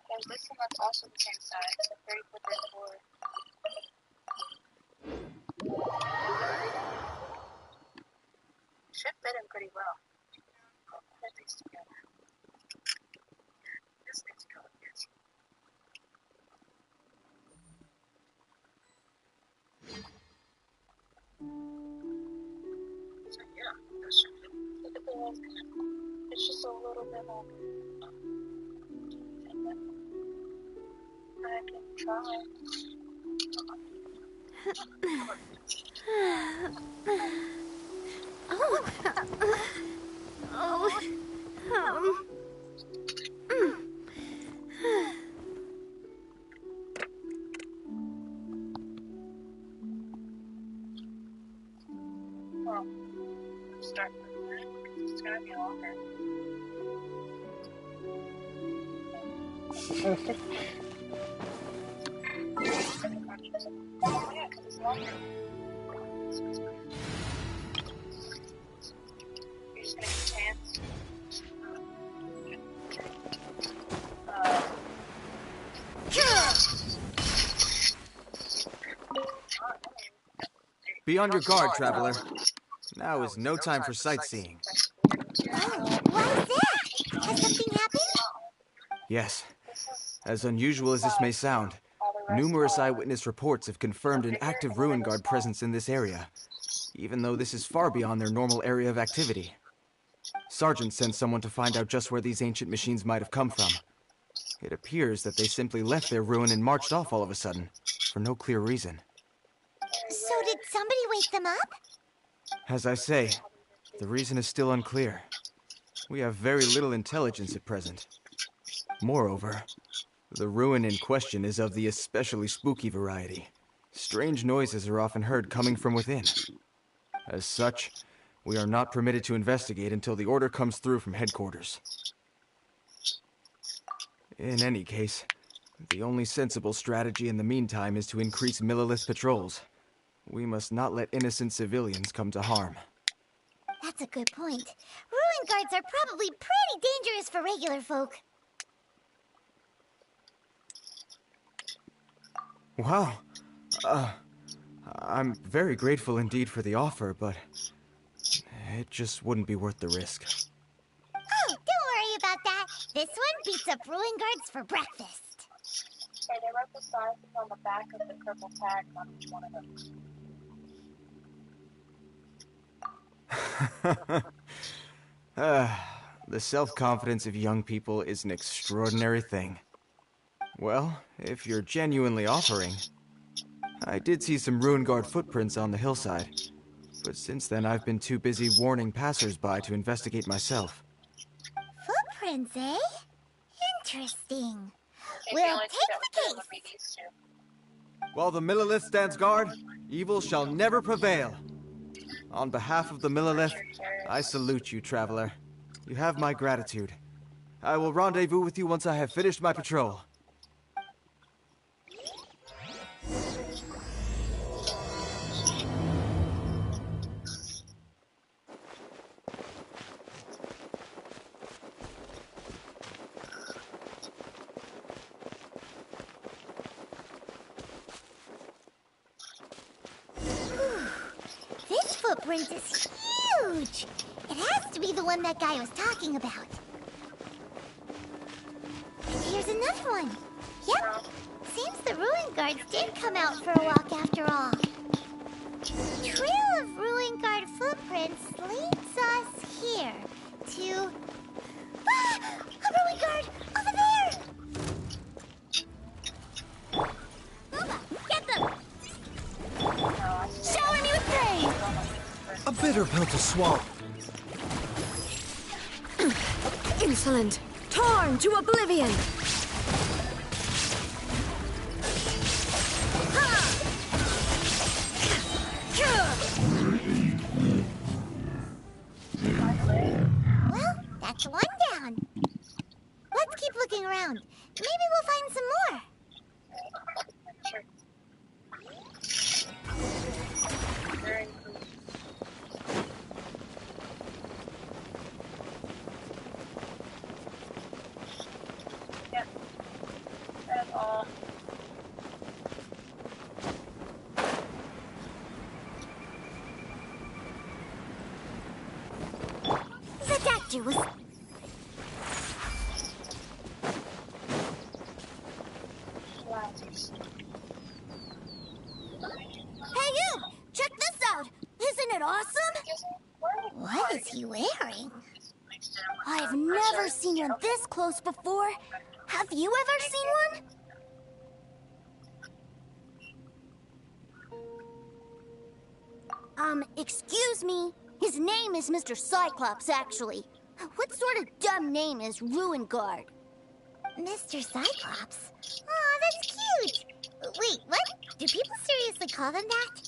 There's this one that's also the same size, 34, 34. Should fit him pretty well. Put these together. This needs to go with this. So yeah, that should fit. Look at the one. It's just a little bit longer. I can try. Well, start with that because it's gonna be longer. Oh yeah, because it's longer. You're just gonna get chance. Be on your guard, traveler. Now is no time for sightseeing. Oh, why is that? Has something happened? Yes. As unusual as this may sound, numerous eyewitness reports have confirmed an active ruin guard presence in this area, even though this is far beyond their normal area of activity. Sergeant sent someone to find out just where these ancient machines might have come from. It appears that they simply left their ruin and marched off all of a sudden, for no clear reason. So did somebody wake them up? As I say, the reason is still unclear. We have very little intelligence at present. Moreover, the ruin in question is of the especially spooky variety, Strange noises are often heard coming from within. As such, we are not permitted to investigate until the order comes through from headquarters. In any case, the only sensible strategy in the meantime is to increase Millilith patrols. We must not let innocent civilians come to harm. That's a good point. Ruin guards are probably pretty dangerous for regular folk. Wow. I'm very grateful indeed for the offer, but it just wouldn't be worth the risk. Oh, don't worry about that. This one beats up ruin guards for breakfast. Okay, they wrote the signs on the back of the purple tag on each one of them. The self-confidence of young people is an extraordinary thing. Well, if you're genuinely offering... I did see some Ruin Guard footprints on the hillside, but since then I've been too busy warning passers-by to investigate myself. Footprints, eh? Interesting. We'll take the case. While the Millilith stands guard, evil shall never prevail. On behalf of the Millilith, I salute you, traveler. You have my gratitude. I will rendezvous with you once I have finished my patrol. This footprint is huge! It has to be the one that guy was talking about. And here's another one. Yep. Seems the ruin guards did come out for a walk after all. The trail of ruin guard footprints leads us here to... Ah! A ruin guard! Over there! Booba, get them! Shower me with praise! A bitter pill to swallow. Insolent! Torn to oblivion! Well, that's one down. Let's keep looking around. Maybe we'll find some more. That's all. The doctor was... Hey you! Check this out! Isn't it awesome? What is he wearing? I've never seen one this close before. Have you ever seen one? Excuse me. His name is Mr. Cyclops, actually. What sort of dumb name is Ruin Guard? Mr. Cyclops? Aw, that's cute! Wait, what? Do people seriously call them that?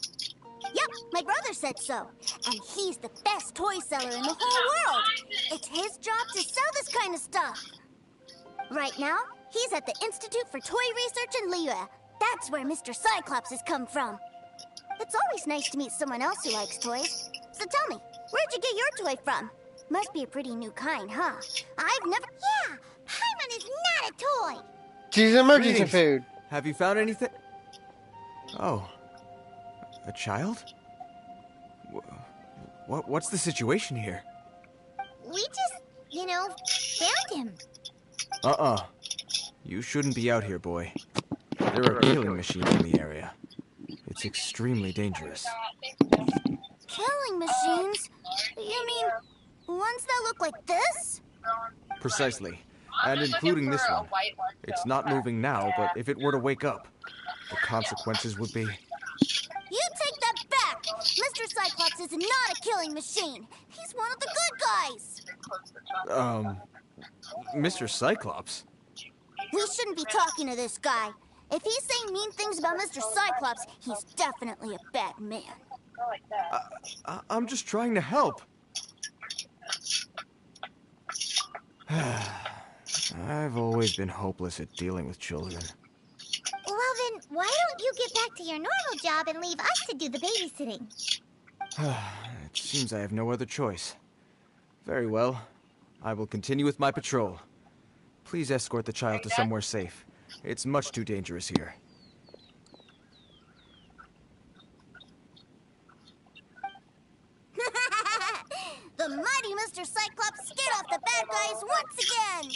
Yep, my brother said so. And he's the best toy seller in the whole world. It's his job to sell this kind of stuff. Right now, he's at the Institute for Toy Research in Liyue. That's where Mr. Cyclops has come from. It's always nice to meet someone else who likes toys. So tell me, where'd you get your toy from? Must be a pretty new kind, huh? I've never... Yeah, Paimon is not a toy! She's emergency Greetings. food. Have you found anything? Oh. A child? What's the situation here? We just, found him. You shouldn't be out here, boy. There are killing machines in the area. It's extremely dangerous. Killing machines? You mean ones that look like this? Precisely. And including this one. It's not moving now, but if it were to wake up, the consequences would be... You take that back! Mr. Cyclops is not a killing machine. He's one of the good guys. Mr. Cyclops? We shouldn't be talking to this guy. If he's saying mean things about Mr. Cyclops, he's definitely a bad man. I'm just trying to help. I've always been hopeless at dealing with children. Well then, why don't you get back to your normal job and leave us to do the babysitting? It seems I have no other choice. Very well. I will continue with my patrol. Please escort the child to somewhere safe. It's much too dangerous here. The mighty Mr. Cyclops scared off the bad guys once again!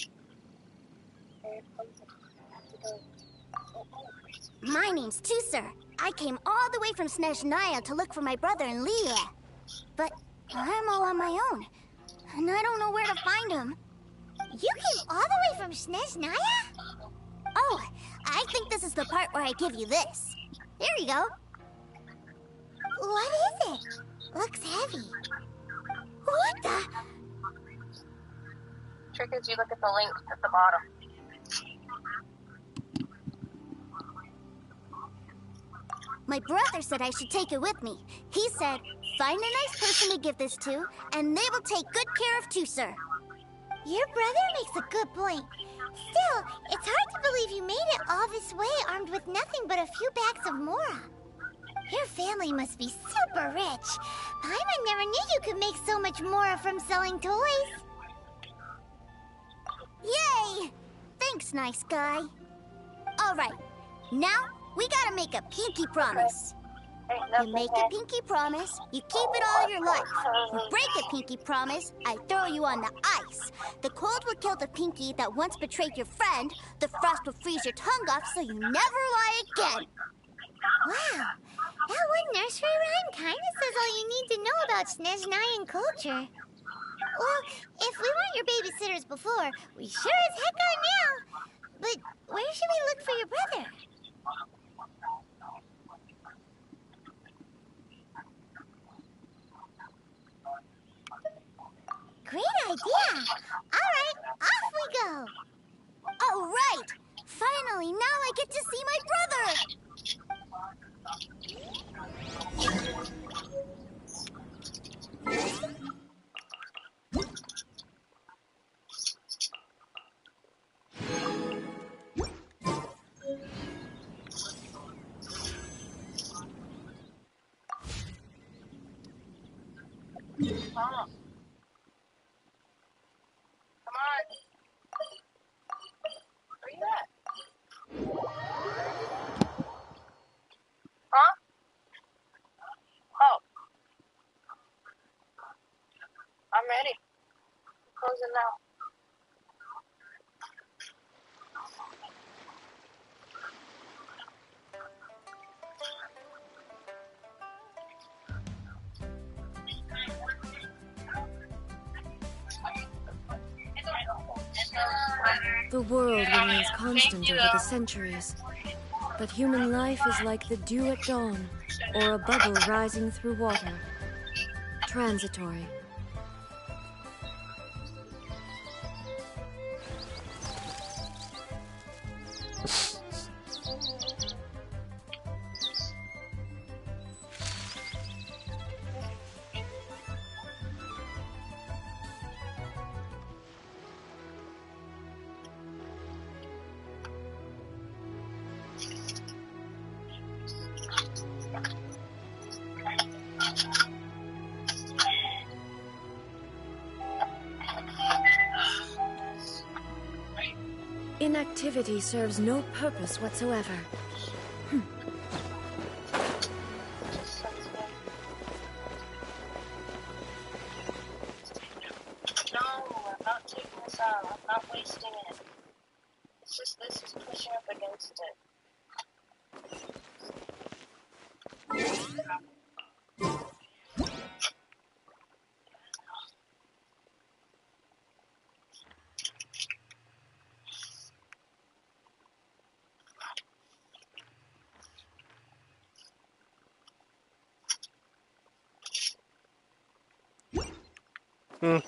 My name's Tusser. I came all the way from Snezhnaya to look for my brother in Liyue. But I'm all on my own, and I don't know where to find him. You came all the way from Snezhnaya? Oh, I think this is the part where I give you this. Here you go. What is it? Looks heavy. What the? Trick is you look at the link at the bottom. My brother said I should take it with me. He said, find a nice person to give this to, and they will take good care of Tusser. Your brother makes a good point. Still, it's hard to believe you made it all this way armed with nothing but a few bags of Mora. Your family must be super rich. Paimon never knew you could make so much Mora from selling toys. Yay! Thanks, nice guy. All right, now we gotta make a pinky promise. You make a pinky promise, you keep it all your life. You break a pinky promise, I throw you on the ice. The cold will kill the pinky that once betrayed your friend. The frost will freeze your tongue off so you never lie again. Wow, that one nursery rhyme kind of says all you need to know about Snezhnayan culture. Well, if we weren't your babysitters before, we sure as heck are now. But where should we look for your brother? Great idea! All right, off we go! All right! Finally, now I get to see my brother! Mom. Come on. Where you at? Huh? Oh. I'm ready. Closing now. The world remains constant over the centuries, but human life is like the dew at dawn, or a bubble rising through water. Transitory. Inactivity serves no purpose whatsoever. No, I'm not taking this out. I'm not wasting it. It's just this is pushing up against it. Hmm.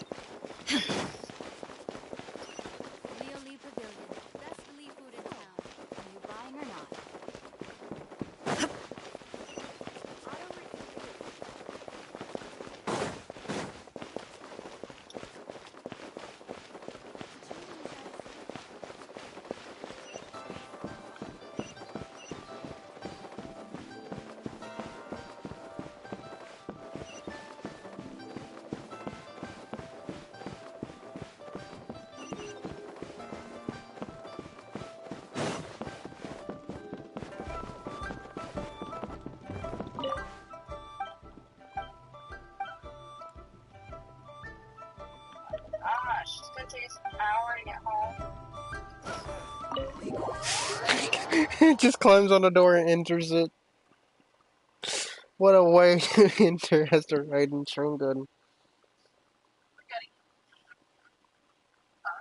Leo Lee Pavilion, best Lee food in town. Are you buying or not? He just climbs on the door and enters it. What a way to enter as the Raiden Shogun. I'm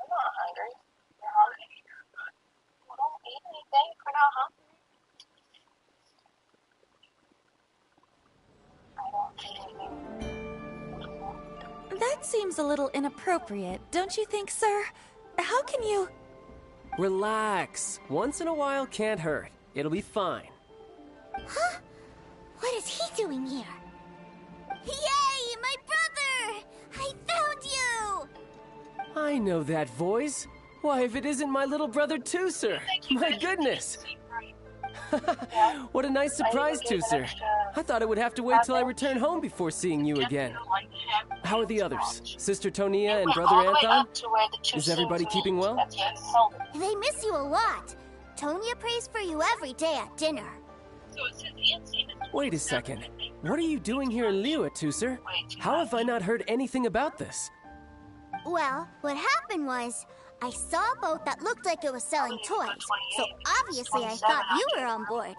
not hungry. You're hungry. Well, don't eat anything if you're not hungry. I don't eat anything. That seems a little inappropriate, don't you think, sir? How can you... Relax. Once in a while can't hurt. It'll be fine. Huh? What is he doing here? Yay, my brother! I found you! I know that voice. Why, if it isn't my little brother, Tooser. My goodness. What a nice surprise, Tooser. I thought I would have to wait till I return home before seeing you again. How are the others? Sister Tonia and Brother Anton? Is everybody keeping well? They miss you a lot. Tonya prays for you every day at dinner. Wait a second. What are you doing here in Liyue, Tooser? How have I not heard anything about this? Well, what happened was, I saw a boat that looked like it was selling toys, so obviously I thought you were on board.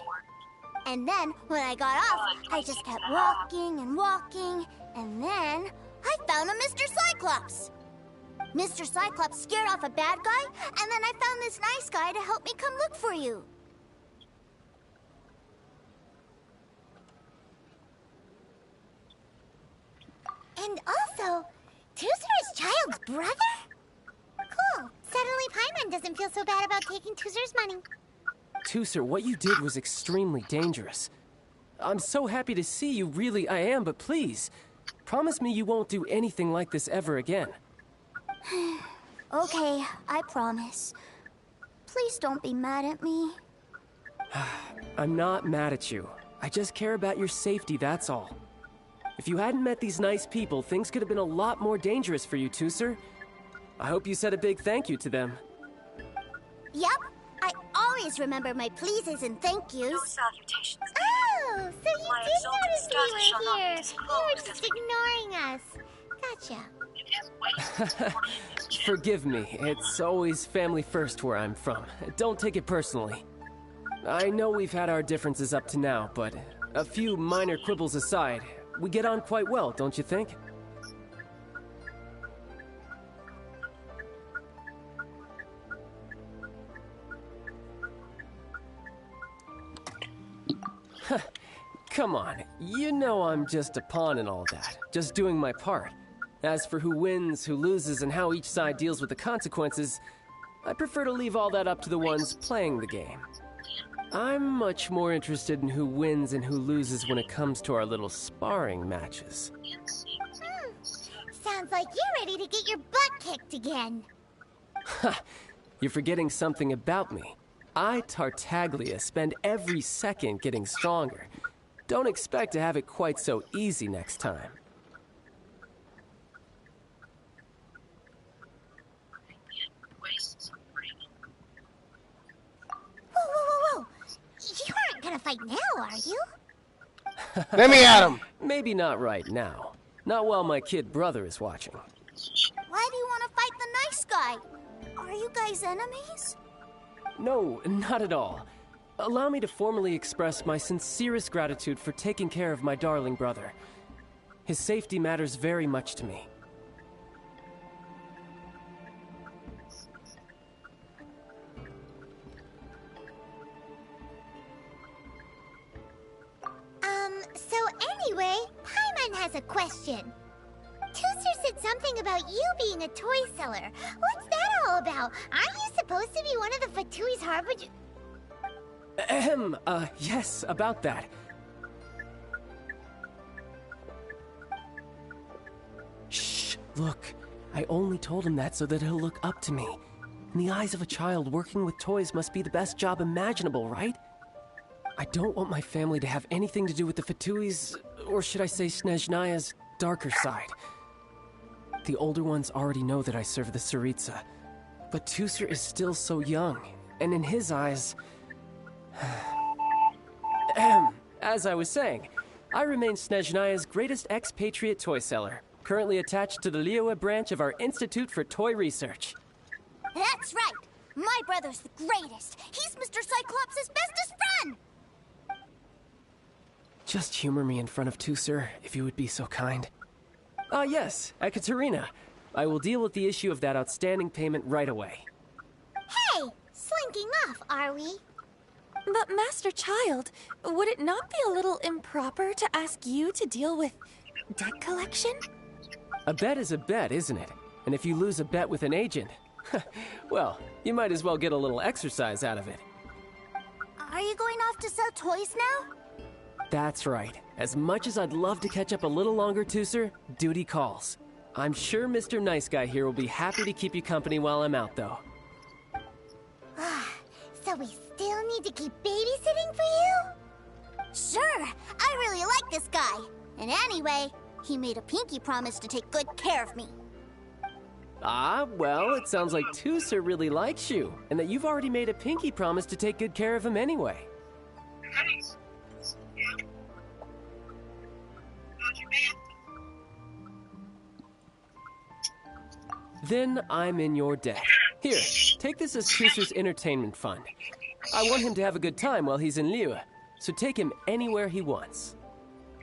And then, when I got off, I just kept walking and walking, and then I found a Mr. Cyclops. Mr. Cyclops scared off a bad guy, and then I found this nice guy to help me come look for you. And also, Tooser is Child's brother? Cool. Suddenly Paimon doesn't feel so bad about taking Tooser's money. Tooser, what you did was extremely dangerous. I'm so happy to see you, really I am, but please, promise me you won't do anything like this ever again. Okay, I promise. Please don't be mad at me. I'm not mad at you. I just care about your safety, that's all. If you hadn't met these nice people, things could have been a lot more dangerous for you, Tooser. I hope you said a big thank you to them. Yep, I always remember my pleases and thank yous. No salutations. Oh, so you did notice we were here. You were just ignoring us. Gotcha. Forgive me, it's always family first where I'm from. Don't take it personally. I know we've had our differences up to now, but a few minor quibbles aside, we get on quite well, don't you think? Come on, you know I'm just a pawn and all that, just doing my part. As for who wins, who loses, and how each side deals with the consequences, I prefer to leave all that up to the ones playing the game. I'm much more interested in who wins and who loses when it comes to our little sparring matches. Sounds like you're ready to get your butt kicked again. Ha! You're forgetting something about me. I, Tartaglia, spend every second getting stronger. Don't expect to have it quite so easy next time. Whoa. You aren't gonna fight now, are you? Let me at him! Maybe not right now. Not while my kid brother is watching. Why do you want to fight the nice guy? Are you guys enemies? No, not at all. Allow me to formally express my sincerest gratitude for taking care of my darling brother. His safety matters very much to me. So anyway, Paimon has a question. Tooser said something about you being a toy seller. What's that all about? Aren't you supposed to be one of the Fatui's harbinger? Yes, about that. Shh, look. I only told him that so that he'll look up to me. In the eyes of a child, working with toys must be the best job imaginable, right? I don't want my family to have anything to do with the Fatui's, or should I say Snezhnaya's, darker side. The older ones already know that I serve the Tsaritsa, but Tooser is still so young, and in his eyes... As I was saying, I remain Snezhnaya's greatest expatriate toy seller, currently attached to the Liyue branch of our Institute for Toy Research. That's right. My brother's the greatest. He's Mr. Cyclops' bestest friend! Just humor me in front of Tusser, if you would be so kind. Ah, yes, Ekaterina. I will deal with the issue of that outstanding payment right away. Hey! Slinking off, are we? But Master Child, would it not be a little improper to ask you to deal with debt collection? A bet is a bet, isn't it? And if you lose a bet with an agent, well, you might as well get a little exercise out of it. Are you going off to sell toys now? That's right. As much as I'd love to catch up a little longer, Tusser, duty calls. I'm sure Mr. Nice Guy here will be happy to keep you company while I'm out, though. So we still need to keep babysitting for you? Sure, I really like this guy. And anyway, he made a pinky promise to take good care of me. Ah, well, it sounds like Tusser really likes you, and that you've already made a pinky promise to take good care of him anyway. Then I'm in your debt. Here, take this as Tusser's entertainment fund. I want him to have a good time while he's in Liyue, so take him anywhere he wants.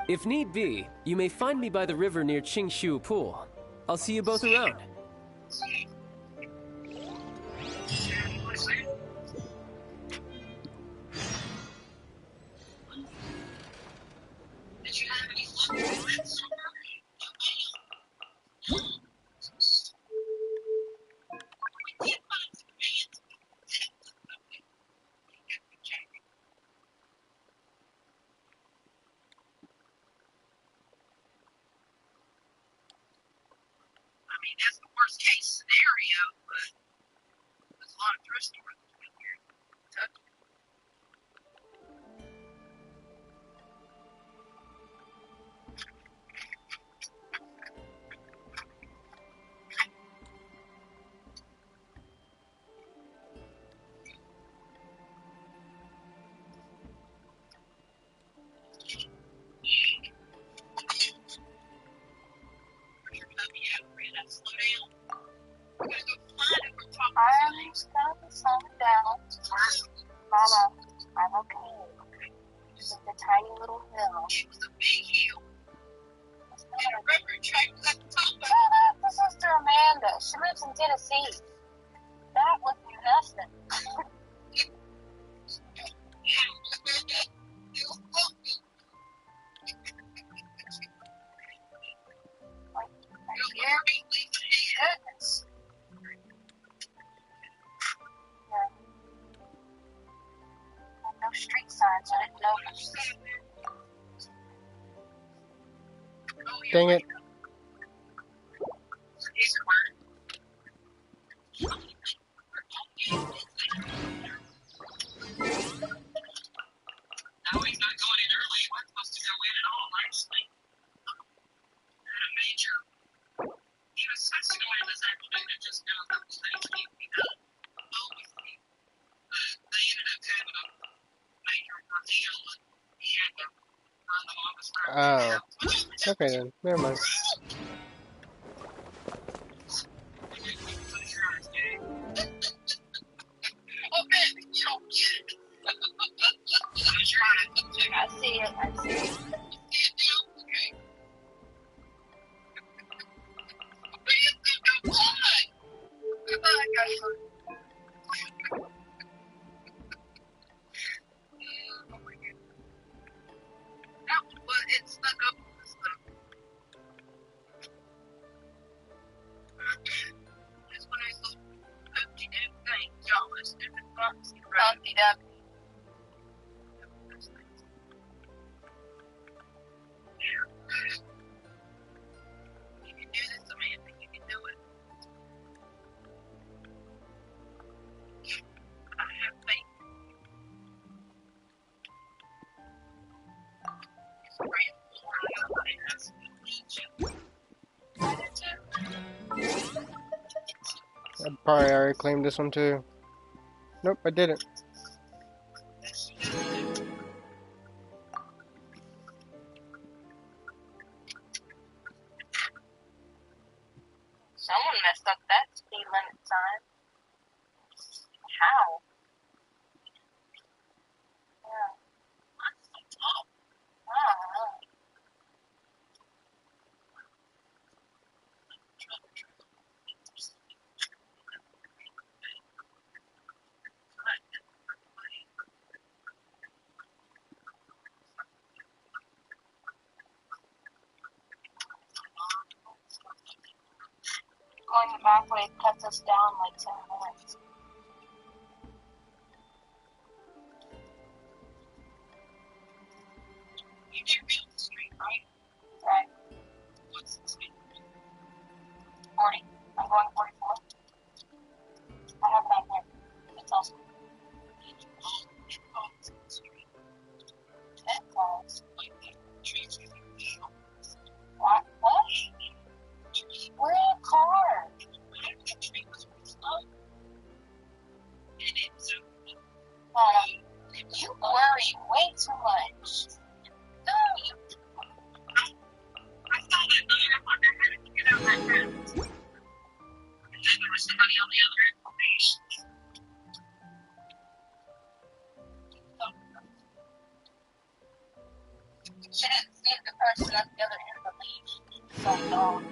If need be, you may find me by the river near Qingshu Pool. I'll see you both around. I mean, that's the worst case scenario, but there's a lot of thrift stores between here and Kentucky. I'm gonna slow down. Mama, I'm okay. Just a tiny little hill. It was a big hill. And a railroad track was at the top of it. This is Sister Amanda. She lives in Tennessee. That was nothing. Goodness. No street signs, I didn't notice. Dang it. No, he's not going in early. He wasn't supposed to go in at all, actually. A major, he was supposed to go in this afternoon and just do a couple things need to be done. Obviously, they ended up having a major ordeal, and he had to run the longest route. Oh. Okay then. Never mind. Oh, man, you don't get it. I see it. I see it. Okay. But you still got one. Goodbye, guys. But it stuck up with this stuff. It's one of those little poopy new things, y'all. It's stupid bumpy dumpy. You can do this, Amanda. You can do it. I have faith. It's a brand new world. Nobody has to lead you. I probably already claimed this one too. Nope, I didn't. Someone messed up that speed limit sign. going the back way cuts us down like 10 minutes. You do feel the street, right? Right. What's the speed? 40. I'm going 44. I have it on here. It's also. What? We're in a car. You worry way too much. No, you. I thought that I had to get out of that house. And then there was somebody on the other end of me. She didn't see the person at the other end of the leash. So dumb.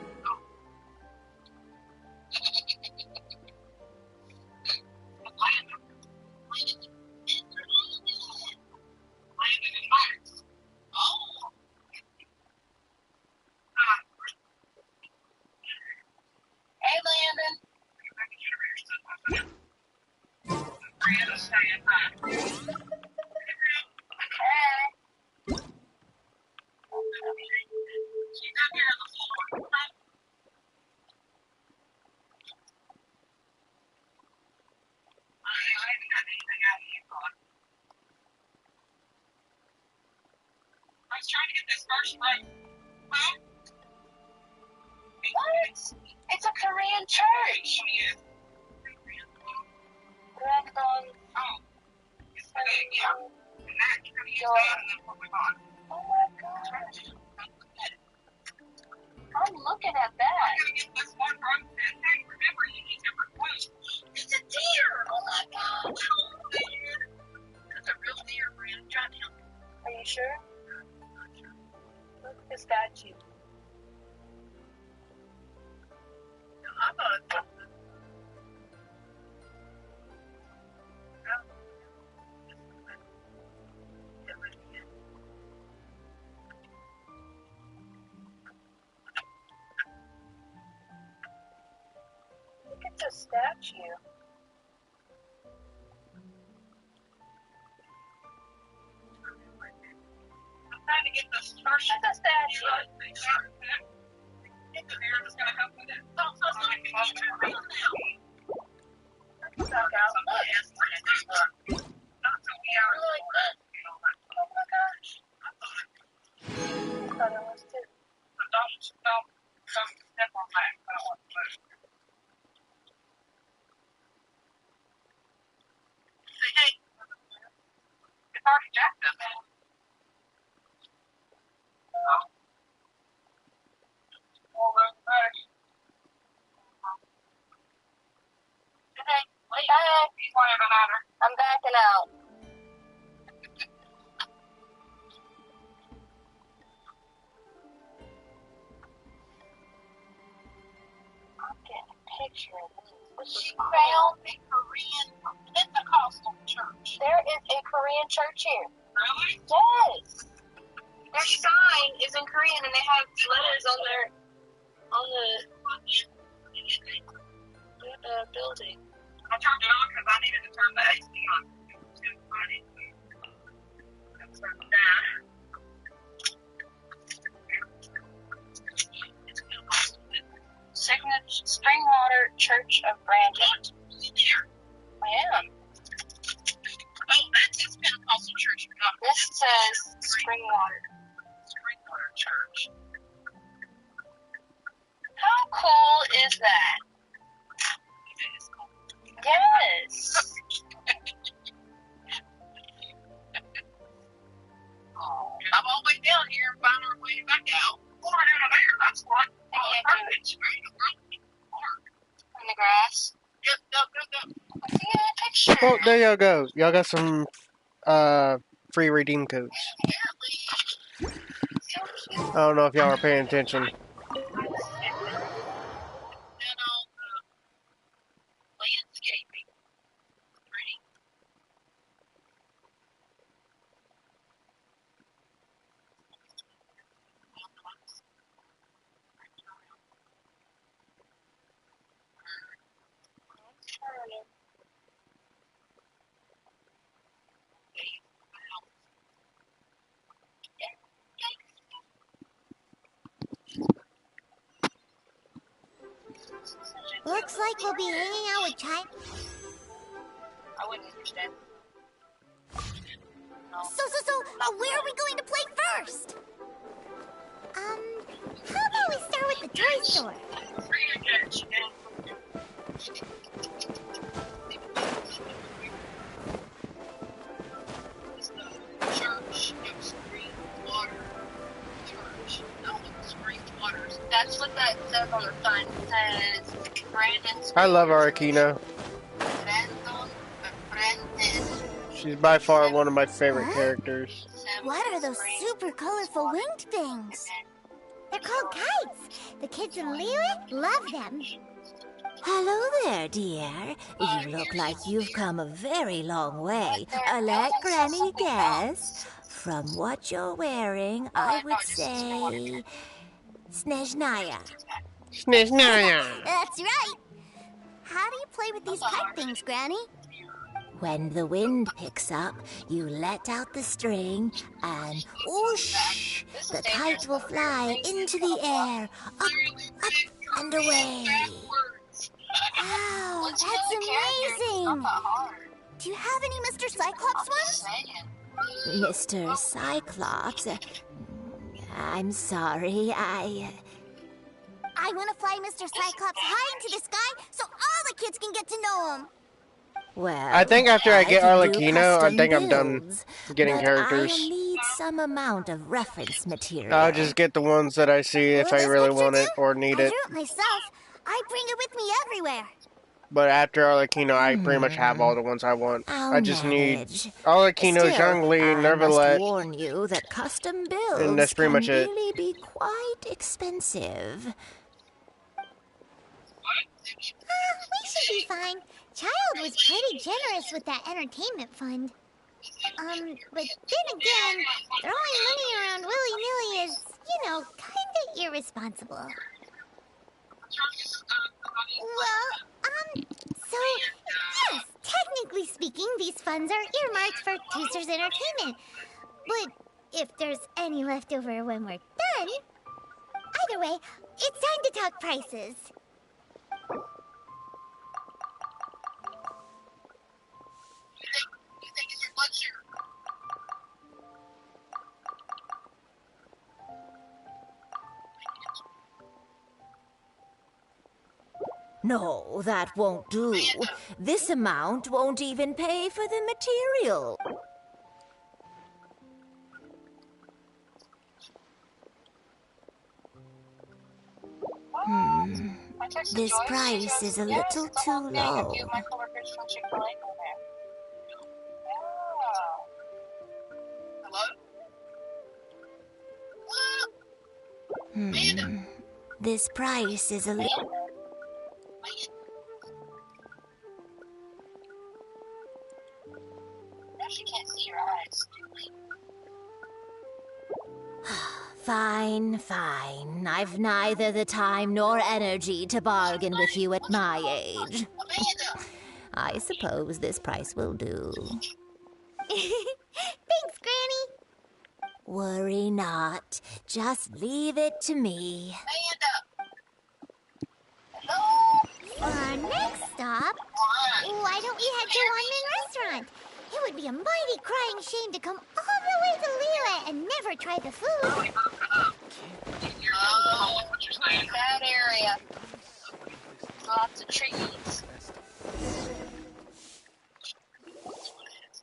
Hey, Landon. Brianna's saying hi. Hey. She's up here on the floor. I haven't got anything out of you, Ron. I was trying to get this first right. Huh? What? It's a Korean church. Random. Oh. It's big, yeah. And that really is bad enough what we want. Oh my gosh. I'm looking at that. I'm going to get this one right. And hey, remember, you need to request. It's a deer. Oh my gosh. It's a real deer, Brian. Try to help. Are you sure? Look at the statue. I thought it was. Look at the statue. I'm trying to get this first. Look at the statue. Get the deer that's going to help with it. Don't so sorry. Turn around now. Somebody has to take this one. Not till we are Like that. Oh my gosh. I thought it was too. don't step on that. I don't want to move. Say, hey, it's already jacked up. Oh. Well, that's better. Hey, Wait. He's waving at her. I'm backing out. I'm getting a picture of this. She found a Korean Pentecostal church. there is a Korean church here. Really? Yes. Their sign is in Korean and they have letters on the building. I turned it on because I needed to turn the AC on. Springwater Church of Brandon. Here. I am. Oh, that's his Pentecostal church. This says Springwater. Springwater Church. How cool is that? Yes. I'm all the way down here and find our way back out. Or out of there. That's what. In the grass. Yep. I see a picture. Well, there y'all go. Y'all got some free redeem codes. I don't know if y'all are paying attention. Landscaping. Pretty. Looks like we'll be hanging out with Chai. I wouldn't understand. Where are we going to play first? How about we start with the toy store? That's what that says on the sign. It says Brandon's. I love Arakino. She's by far one of my favorite characters. What are those super colorful winged things? They're called kites. The kids in Liyue love them. Hello there, dear. You look like you've come a very long way. Let Granny guess. From what you're wearing, I would say... Snezhnaya. Snezhnaya. That's right. How do you play with these kite things, Granny? When the wind picks up, you let out the string and whoosh! The kite will fly into the air, up, and away. Wow, that's amazing! Do you have any Mr. Cyclops ones? Mr. Cyclops? I'm sorry, I want to fly Mr. Cyclops high into the sky so all the kids can get to know him. Well, I think after I get can do Arlecchino, I think I'm done builds, getting but characters. I'll need some amount of reference material. I'll just get the ones that I see if I really want it or need I it. drew it myself. I bring it with me everywhere. But after Arlecchino, I pretty much have all the ones I want. I just need Arlecchino, Zhongli, I must Nervalet, warn you that custom builds and that's pretty can much it. really be quite expensive. We should be fine. Child was pretty generous with that entertainment fund. But then again, throwing money around willy-nilly is, kinda irresponsible. Well, so, yes, technically speaking, these funds are earmarked for Tooster's entertainment. But if there's any left over when we're done, either way, it's time to talk prices. No, that won't do. This amount won't even pay for the material. This price is a little too low. This price is a little... She can't see your eyes. Fine, fine. I've neither the time nor energy to bargain with you at my age. I suppose this price will do. Thanks, Granny. Worry not. Just leave it to me. For our next stop, why don't we head to Wanmin Restaurant? It would be a mighty crying shame to come all the way to Liyue and never try the food. Oh, that area. Lots of trees.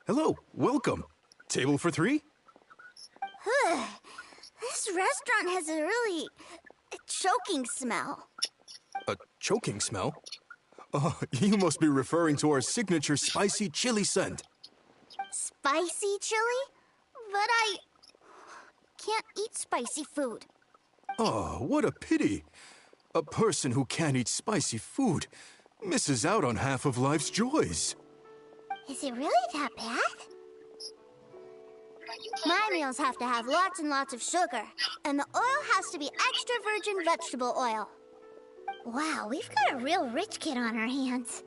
Hello, welcome. Table for 3? This restaurant has a really choking smell. A choking smell? Oh, you must be referring to our signature spicy chili scent. Spicy chili? But I can't eat spicy food. Oh, what a pity. A person who can't eat spicy food misses out on half of life's joys. Is it really that bad? My meals have to have lots and lots of sugar, and the oil has to be extra virgin vegetable oil. Wow, we've got a real rich kid on our hands.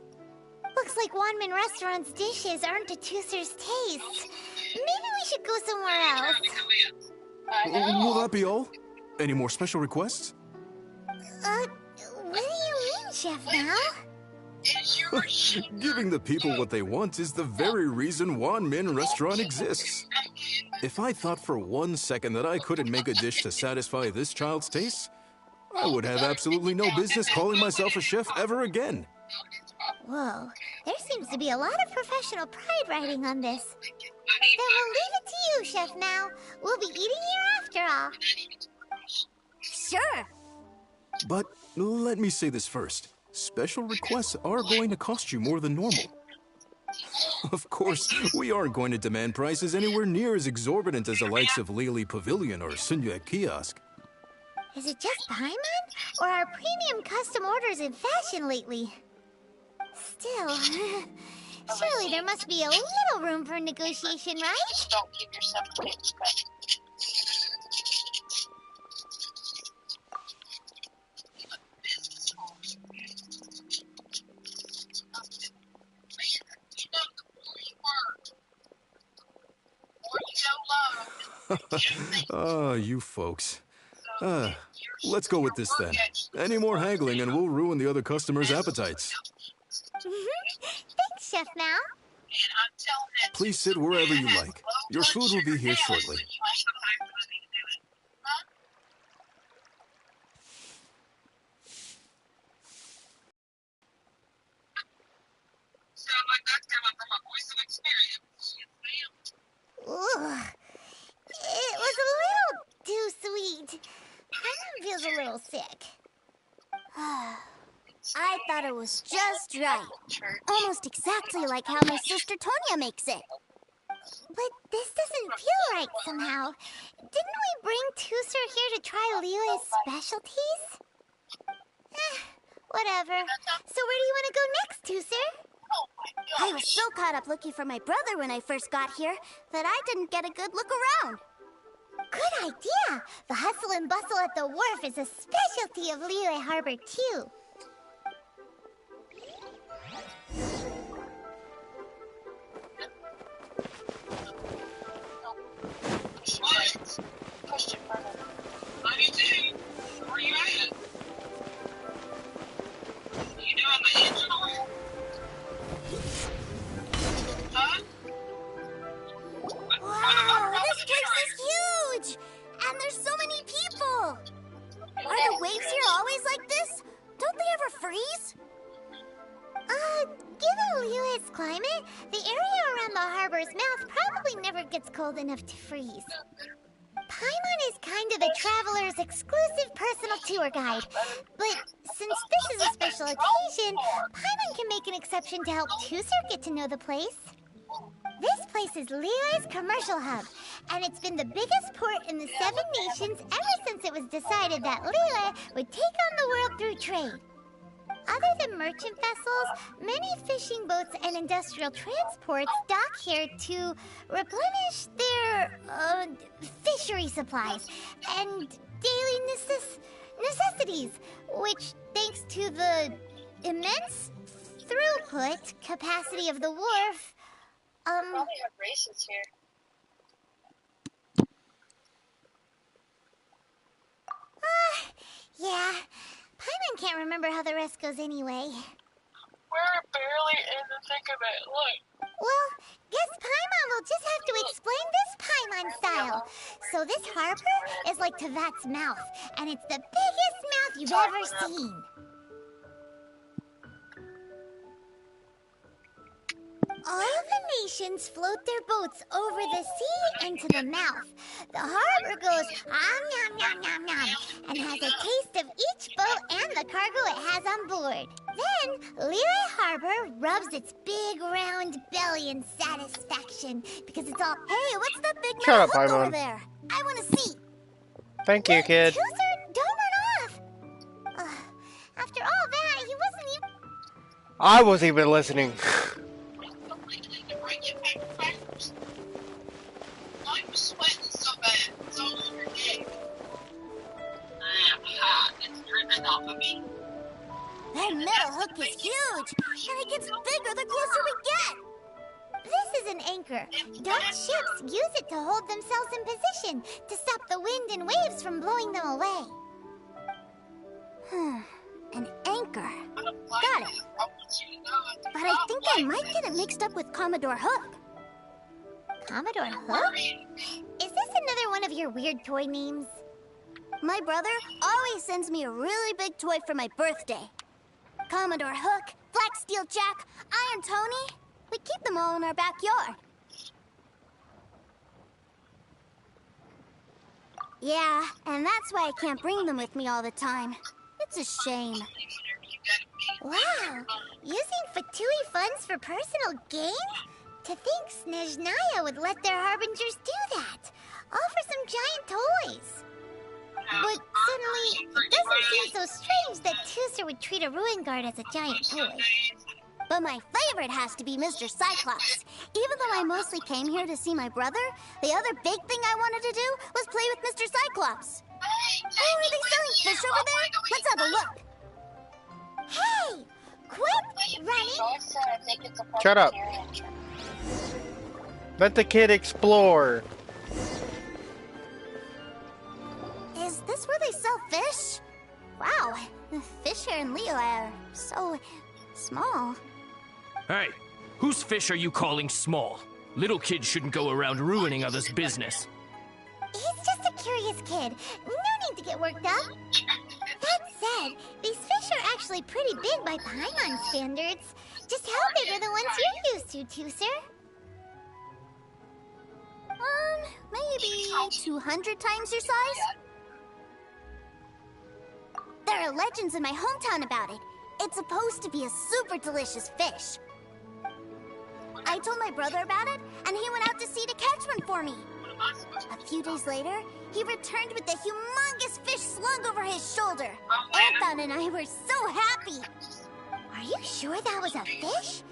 Looks like Wanmin Restaurant's dishes aren't to Tooster's taste. Maybe we should go somewhere else. Will that be all? Any more special requests? What do you mean, Chef now? Giving the people what they want is the very reason Wan Min Restaurant exists. If I thought for 1 second that I couldn't make a dish to satisfy this child's tastes, I would have absolutely no business calling myself a chef ever again. Whoa, there seems to be a lot of professional pride riding on this. Then we'll leave it to you, Chef Mao. We'll be eating here after all. Sure. But let me say this first. Special requests are going to cost you more than normal. Of course, we aren't going to demand prices anywhere near as exorbitant as the likes of Lily Pavilion or Sunyue Kiosk. Is it just Paimon? Or are premium custom orders in fashion lately? Still, surely there must be a little room for negotiation, right? Just don't keep yourself pitched back. Ah, you folks. Let's go with this then. Any more haggling and we'll ruin the other customers' appetites. Thanks, Chef Mao. Please sit wherever you like. Your food will be here shortly. Ooh, it was a little too sweet. Paimon feels a little sick. I thought it was just right. Almost exactly like how my sister Tonya makes it. But this doesn't feel right somehow. Didn't we bring Tusser here to try Liyue's specialties? Whatever. So where do you want to go next, Tusser? I was so caught up looking for my brother when I first got here that I didn't get a good look around. Good idea! The hustle and bustle at the wharf is a specialty of Liyue Harbor, too. Question further. 92. Where you at? You doing the engine oil? Huh? Wow, this place is huge! And there's so many people! Are the waves here always like this? Don't they ever freeze? Given Liyue's climate, the area around the harbor's mouth probably never gets cold enough to freeze. Paimon is kind of the traveler's exclusive personal tour guide, but since this is a special occasion, Paimon can make an exception to help Tusser get to know the place. This place is Liyue's commercial hub, and it's been the biggest port in the 7 nations ever since it was decided that Liyue would take on the world through trade. Other than merchant vessels, many fishing boats and industrial transports dock here to replenish their fishery supplies and daily necessities, which, thanks to the immense throughput capacity of the wharf, Probably have races here. Yeah. Paimon can't remember how the rest goes anyway. We're barely in the thick of it. Look. Well, guess Paimon will just have to explain this Paimon style. So this harbor is like Tevat's mouth, and it's the biggest mouth you've ever seen. All the nations float their boats over the sea into the mouth. The harbor goes nom nom nom nom and has a taste of each boat and the cargo it has on board. Then Liyue Harbor rubs its big round belly in satisfaction because it's all. Hey, what's that big Shut up, metal hook Paimon. over there? I want to see. Thank you, kid. Tusser, don't run off. After all that, he wasn't even. I wasn't even listening. I'm sweating so bad. It's all over your neck. I'm hot. It's dripping off of me. That metal hook is huge, and it gets bigger the closer we get. This is an anchor. Dark ships use it to hold themselves in position to stop the wind and waves from blowing them away. An anchor. I might get it mixed up with Commodore Hook. Commodore Hook? Is this another one of your weird toy names? My brother always sends me a really big toy for my birthday. Commodore Hook, Black Steel Jack, Iron Tony. We keep them all in our backyard. Yeah, and that's why I can't bring them with me all the time. It's a shame. Wow, using Fatui funds for personal gain? To think Snezhnaya would let their harbingers do that. All for some giant toys. But suddenly, it doesn't seem so strange that Tooser would treat a ruin guard as a giant toy. But my favorite has to be Mr. Cyclops. Even though I mostly came here to see my brother, the other big thing I wanted to do was play with Mr. Cyclops. Oh, are they selling fish over there? Let's have a look. Hey! Quit running! Shut up. Let the kid explore. Is this where they sell fish? Wow, the fish here in Leo are so small. Hey, whose fish are you calling small? Little kids shouldn't go around ruining others' business. He's just a curious kid. No need to get worked up. That said, these fish are actually pretty big by Paimon standards. Just how big are the ones you're used to, Tooser? Maybe 200 times your size? There are legends in my hometown about it. It's supposed to be a super delicious fish. I told my brother about it, and he went out to sea to catch one for me. A few days later, he returned with a humongous fish slung over his shoulder. Anton and I were so happy. Are you sure that was a fish?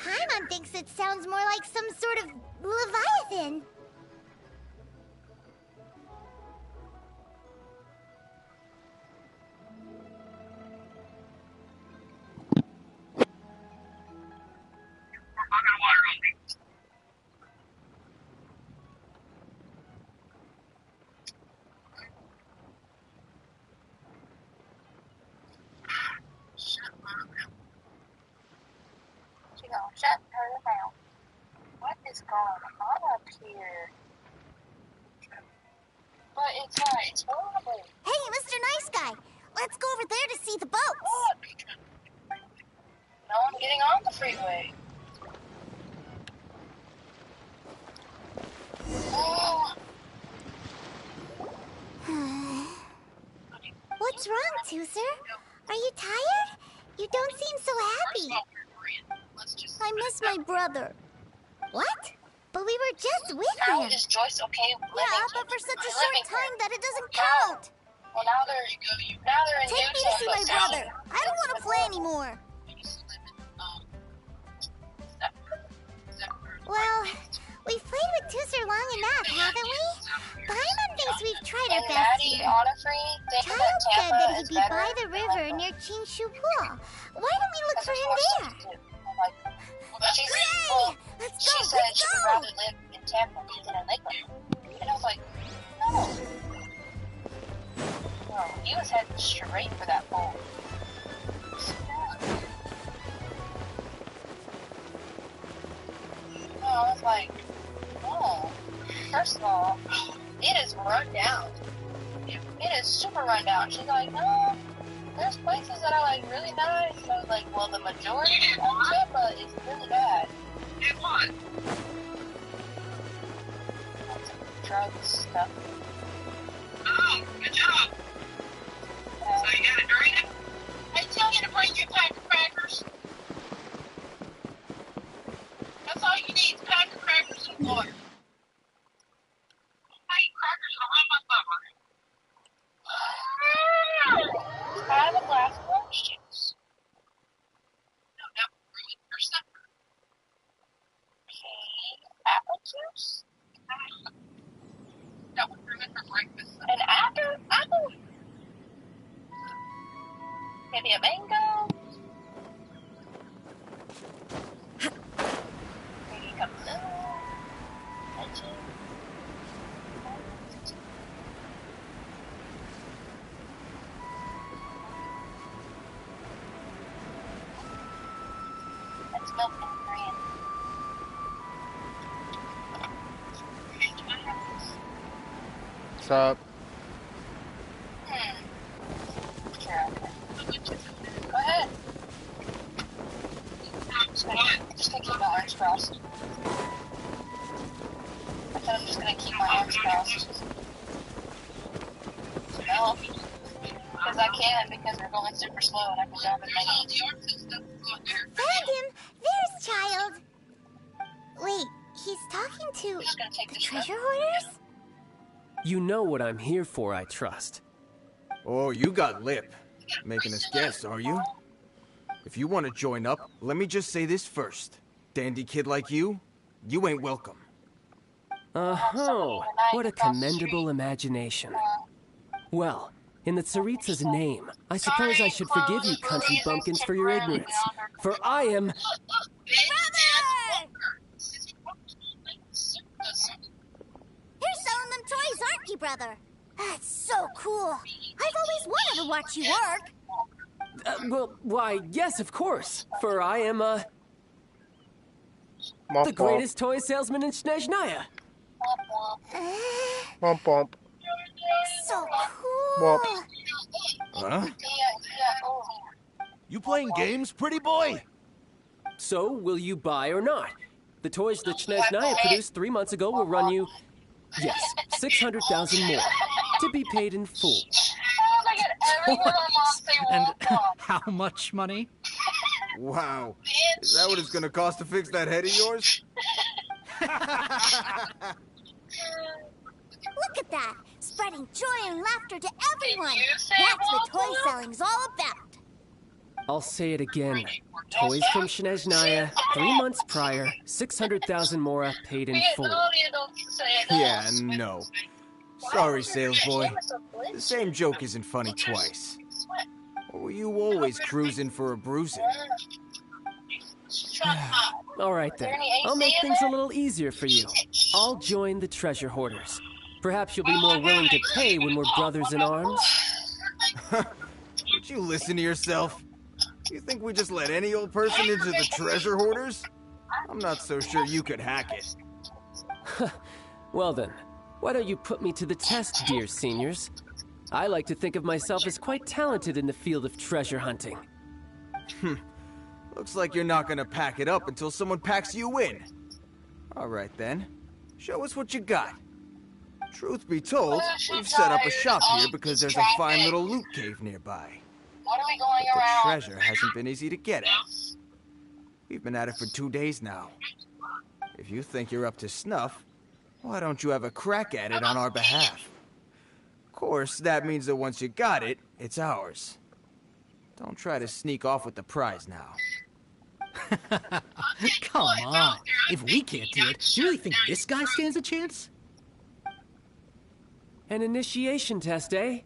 Paimon thinks it sounds more like some sort of leviathan. She gonna shut her mouth. What is going on up here? But it's horrible. Hey, Mr. Nice Guy, let's go over there to see the boats. No one getting on the freeway. Oh. What's wrong, Tooser? Are you tired? You don't seem so happy. I miss my brother. What? But we were just with How him. is Joyce okay with living? Yeah, but for such a short living time that it doesn't Now- count. Well, now they're in Take me to see my brother. I don't want to play anymore. Well, we've played with Tooser long enough, haven't we? Paimon thinks we've tried our And best Maddie, here. honestly, think Child that said Tampa that he'd is be better. by the river near Chingshu Pool. Why don't we look for him there? She said she would rather live in Tampa than in Lakeland. And I was like, no. No, he was heading straight for that pole. No, I was like, no. First of all, it is run down. It is super run down. She's like, no, there's places that are like really nice. And I was like, well, the majority of Tampa is really bad. And what? Drugs stuff. Oh, good job. So you got a drink? I tell you to bring your pack of crackers. That's all you need, pack of crackers and water. I eat crackers around my butt. I have a glass of orange juice. No, that would ruin your supper. Okay, apple juice? That would ruin her breakfast. An apple? Maybe a mango? Maybe a cup of milk? Veggie? That's milk and cream. What's up? Sure. Go ahead. Just gonna keep my arms crossed. I said I'm just gonna keep my arms crossed. No. Because I can, because we're going super slow and I can jump in my knees. Found him! There's Child! Wait, he's talking to the treasure hoarders? You know what I'm here for, I trust. Oh, you got lip. Making us guess, are you? If you want to join up, let me just say this first. Dandy kid like you ain't welcome. Oh, what a commendable imagination. Well, in the Tsaritsa's name, I suppose I should forgive you country bumpkins for your ignorance. For I am... Brother! You're selling them toys, aren't you, brother? That's so cool. I've always wanted to watch you work. Well, why, yes, of course. For I am, the Womp greatest toy salesman in Snezhnaya. Womp womp. So cool. Womp. Huh? You playing games, pretty boy? So, will you buy or not? The toys that Snezhnaya produced 3 months ago will run you, yes, 600,000 more, to be paid in full. And how much money? Wow. Is that what it's gonna cost to fix that head of yours? Look at that! Spreading joy and laughter to everyone! That's what toy selling's all about! I'll say it again. Toys from Snezhnaya, 3 months prior, 600,000 mora paid in full. Yeah, no. Sorry, sales boy. The same joke isn't funny twice. Or were you always cruising for a bruising? All right then. I'll make things a little easier for you. I'll join the treasure hoarders. Perhaps you'll be more willing to pay when we're brothers in arms. Would you listen to yourself? You think we just let any old person into the treasure hoarders? I'm not so sure you could hack it. Well then, why don't you put me to the test, dear seniors? I like to think of myself as quite talented in the field of treasure hunting. Looks like you're not gonna pack it up until someone packs you in. All right then, show us what you got. Truth be told, we've set up a shop here because there's a fine little loot cave nearby. What are we going But the around? treasure hasn't been easy to get at. We've been at it for 2 days now. If you think you're up to snuff, why don't you have a crack at it on our behalf? Of course, that means that once you got it, it's ours. Don't try to sneak off with the prize now. Come on. If we can't do it, do you really think this guy stands a chance? An initiation test, eh?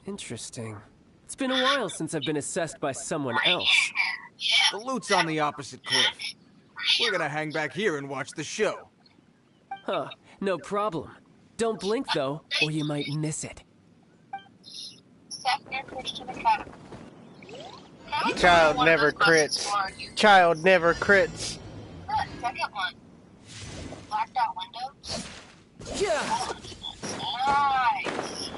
Interesting. It's been a while since I've been assessed by someone else. The loot's on the opposite cliff. We're gonna hang back here and watch the show. Huh, no problem. Don't blink, though, or you might miss it. Child never crits. Child never crits. Look, second one. Blacked out windows. Yeah! Nice.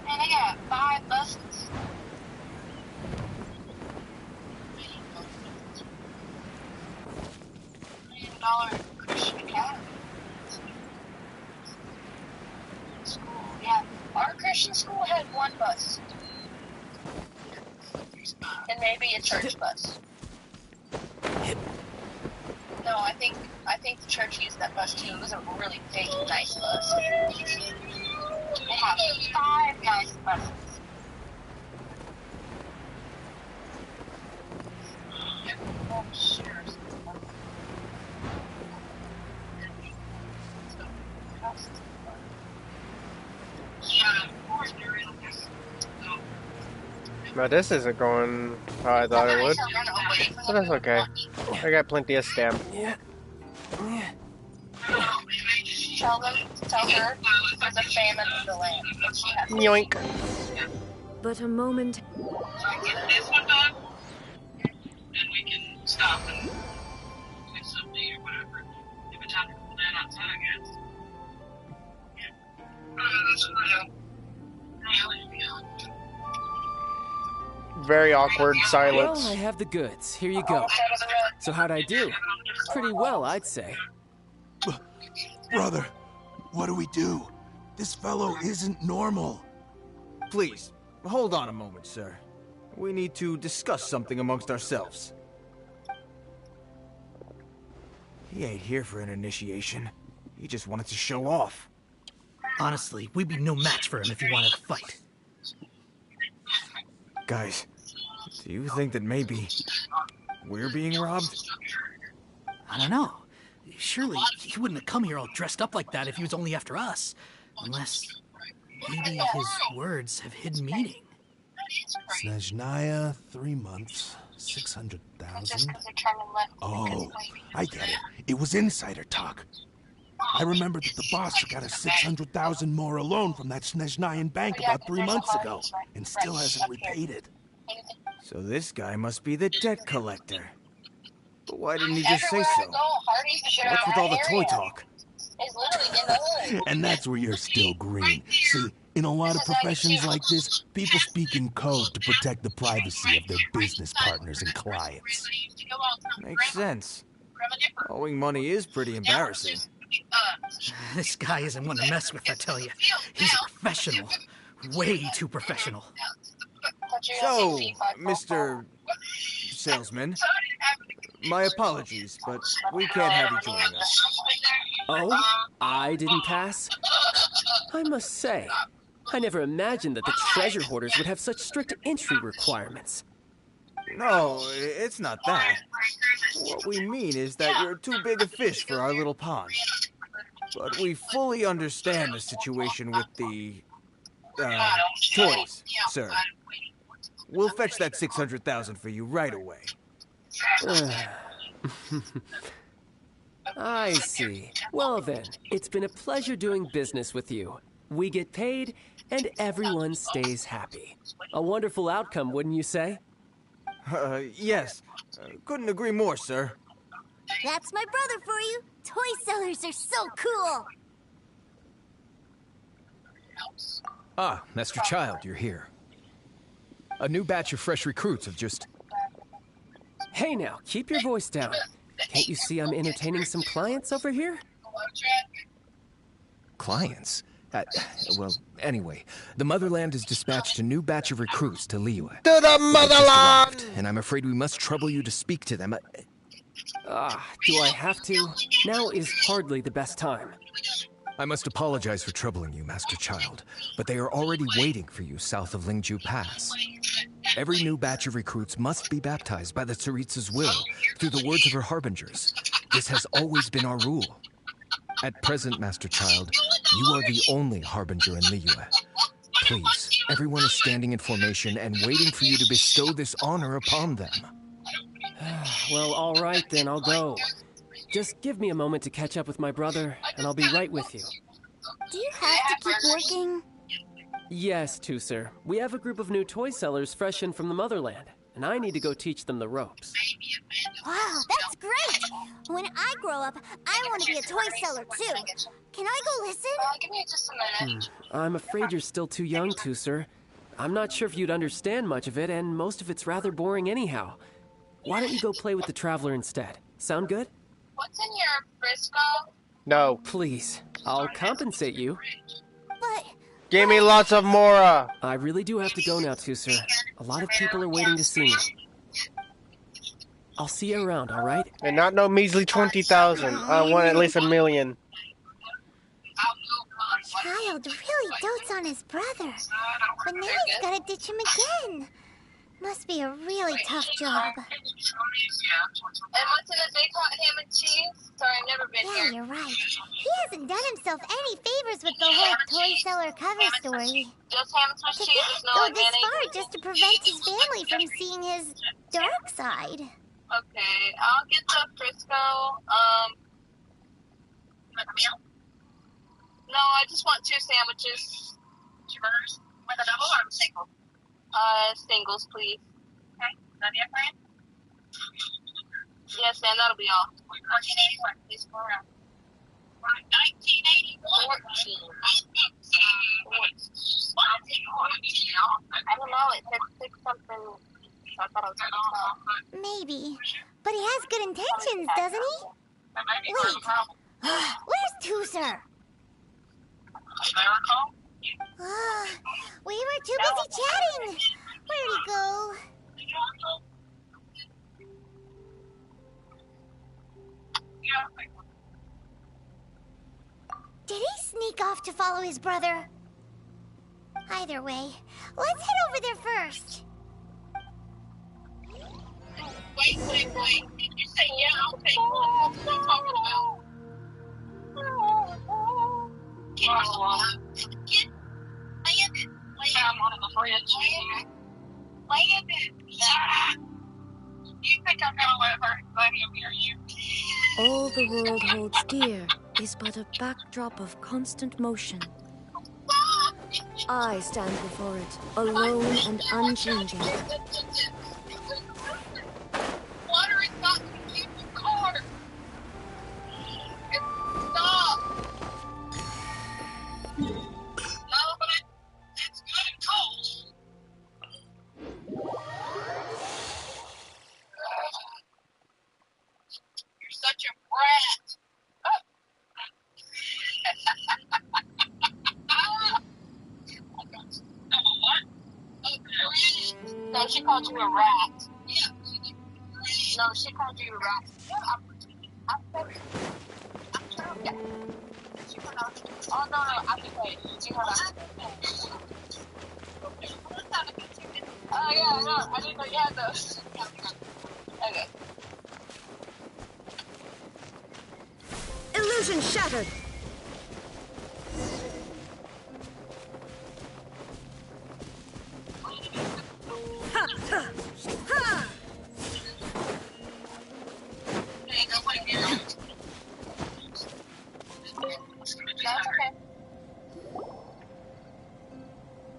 Man, they got 5 buses. $1 million Christian Academy. School, yeah. Our Christian school had 1 bus. And maybe a church bus. No, I think the church used that bus too. It was a really big, nice bus. They have 5 nice buses. Oh, sure. Yeah, of course there is. No, this isn't going how I thought it would. But that's okay. I got plenty of stamp. Yeah. Tell her there's a famine in the land. She has Yoink. But a moment. So I get this one done, and we can stop and Very awkward silence. Well, I have the goods. Here you go. So how'd I do? Pretty well, I'd say. Brother, what do we do? This fellow isn't normal. Please, hold on a moment, sir. We need to discuss something amongst ourselves. He ain't here for an initiation. He just wanted to show off. Honestly, we'd be no match for him if he wanted to fight. Guys, do you think that maybe we're being robbed? I don't know. Surely he wouldn't have come here all dressed up like that if he was only after us. Unless maybe his words have hidden meaning. Snezhnaya, 3 months, 600,000. Oh, I get it. It was insider talk. I remember that the boss got us 600,000 more a loan from that Snezhnayan bank about 3 months ago, and still hasn't repaid it. So this guy must be the debt collector. But why didn't he just say so? What's with all the toy talk? And that's where you're still green. See, in a lot of professions like this, people speak in code to protect the privacy of their business partners and clients. Makes sense. Owing money is pretty embarrassing. This guy isn't one to mess with, I tell you. He's a professional. Way too professional. So, Mr. Salesman, my apologies, but we can't have you joining us. Oh, I didn't pass? I must say, I never imagined that the treasure hoarders would have such strict entry requirements. No, it's not that. What we mean is that you're too big a fish for our little pond. But we fully understand the situation with the, toys, sir. We'll fetch that 600,000 for you right away. I see. Well then, it's been a pleasure doing business with you. We get paid, and everyone stays happy. A wonderful outcome, wouldn't you say? Yes. Couldn't agree more, sir. That's my brother for you. Toy sellers are so cool. Ah, Master Child, you're here. A new batch of fresh recruits have just... Hey now, keep your voice down. Can't you see I'm entertaining some clients over here? Clients? Well, anyway, the Motherland has dispatched a new batch of recruits to Liyue. To the Motherland! And I'm afraid we must trouble you to speak to them. Do I have to? Now is hardly the best time. I must apologize for troubling you, Master Child, but they are already waiting for you south of Lingju Pass. Every new batch of recruits must be baptized by the Tsaritsa's will, through the words of her harbingers. This has always been our rule. At present, Master Child, you are the only harbinger in Liyue. Please, everyone is standing in formation and waiting for you to bestow this honor upon them. Well, all right then, I'll go. Just give me a moment to catch up with my brother, and I'll be right with you. Do you have to keep working? Yes, Tusser. We have a group of new toy sellers fresh in from the Motherland, and I need to go teach them the ropes. Wow, that's great! When I grow up, I want to be a toy seller too. Can I go listen? Give me just a minute. I'm afraid you're still too young, Tusser. I'm not sure if you'd understand much of it, and most of it's rather boring anyhow. Why don't you go play with the Traveler instead? Sound good? What's in your Frisco? No. Please, I'll compensate you. But... Give me lots of Mora. I really do have to go now, Tusser. A lot of people are waiting to see me. I'll see you around, all right? And not no measly 20,000. I want at least 1 million. Child really dotes on his brother. But now he's gotta ditch him again. Must be a really tough job. And what's in a big hot ham and cheese? Sorry, I've never been here. Yeah, you're right. He hasn't done himself any favors with the whole toy seller cover story. Just ham and Swiss cheese, there's no Go like this mayonnaise? far just to prevent his family from seeing his dark side. Okay, I'll get the Frisco. No, I just want 2 sandwiches. 2 burgers? With a double or a single? Singles, please. Okay, that be it, Brian? Yes, ma'am, that'll be all. 1481, please go around. 1981. 14. I don't know, it said 6 something. So I thought I was going to tell. Maybe. But he has good intentions, doesn't he? Wait. Where's Tooser? We were too busy chatting. Where'd he go? Did he sneak off to follow his brother? Either way, let's head over there first. Wait. Did you say yeah? Okay, what are you talking about? Get landed. I'm on the fridge. Landed. You think I'm gonna let him hear you? All the world holds dear is but a backdrop of constant motion. I stand before it, alone and unchanging. Water is not to keep your car. Stop. No, but it's good and cold. You're such a brat. No, she called you a rat. Yeah. No, she called you a rat. I'm true. Yeah. Oh, no, I'm just saying. She heard us. Oh, yeah, no, I didn't know you had those. Okay. Illusion shattered! Ha! Ha! Ha!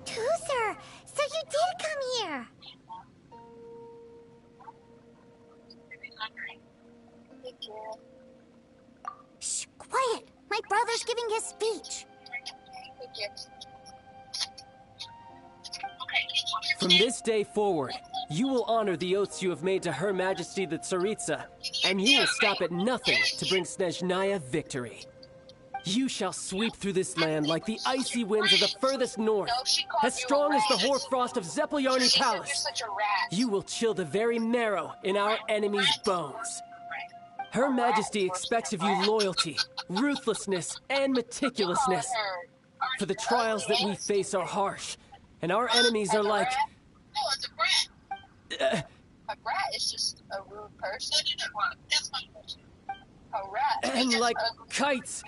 Tooser, so you did come here. Shh, quiet. My brother's giving his speech. From this day forward, you will honor the oaths you have made to Her Majesty the Tsaritsa, and you will stop at nothing to bring Snezhnaya victory. You shall sweep through this land like the icy winds of the furthest north, as strong as the hoarfrost of Zeppeljärni Palace. You will chill the very marrow in our enemies' bones. Her Majesty expects of you loyalty, ruthlessness, and meticulousness. For the trials that we face are harsh, and our enemies are like... No, it's a brat. A brat is just a rude person. That's my question. A rat. And like kites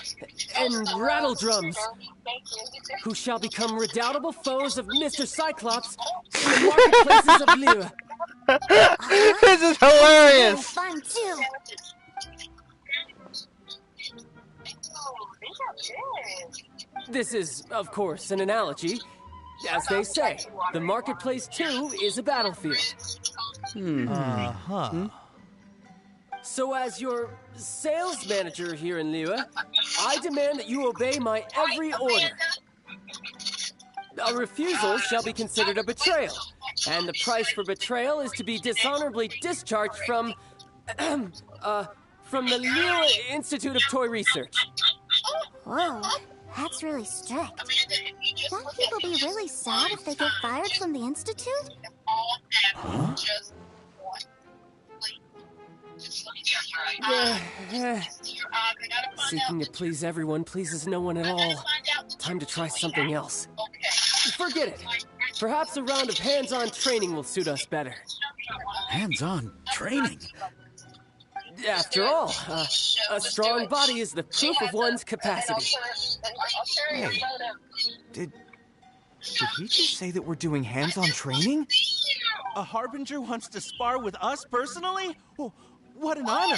and rattle drums, who shall become redoubtable foes of Mr. Cyclops in the marketplaces of Liyue. This is hilarious! Fun too. This is, of course, an analogy. As they say, the marketplace too is a battlefield. So as your sales manager here in Liyue, I demand that you obey my every order. A refusal shall be considered a betrayal, and the price for betrayal is to be dishonorably discharged from the Liyue Institute of Toy Research. Whoa, that's really strict. Won't people be really sad if they get fired from the Institute? Huh? Seeking to please everyone pleases no one at all. Time to try something else. Forget it. Perhaps a round of hands-on training will suit us better. Hands-on training? After all, a strong body is the proof of one's capacity. Hey, did he just say that we're doing hands-on training? A Harbinger wants to spar with us personally? Oh, what an honor!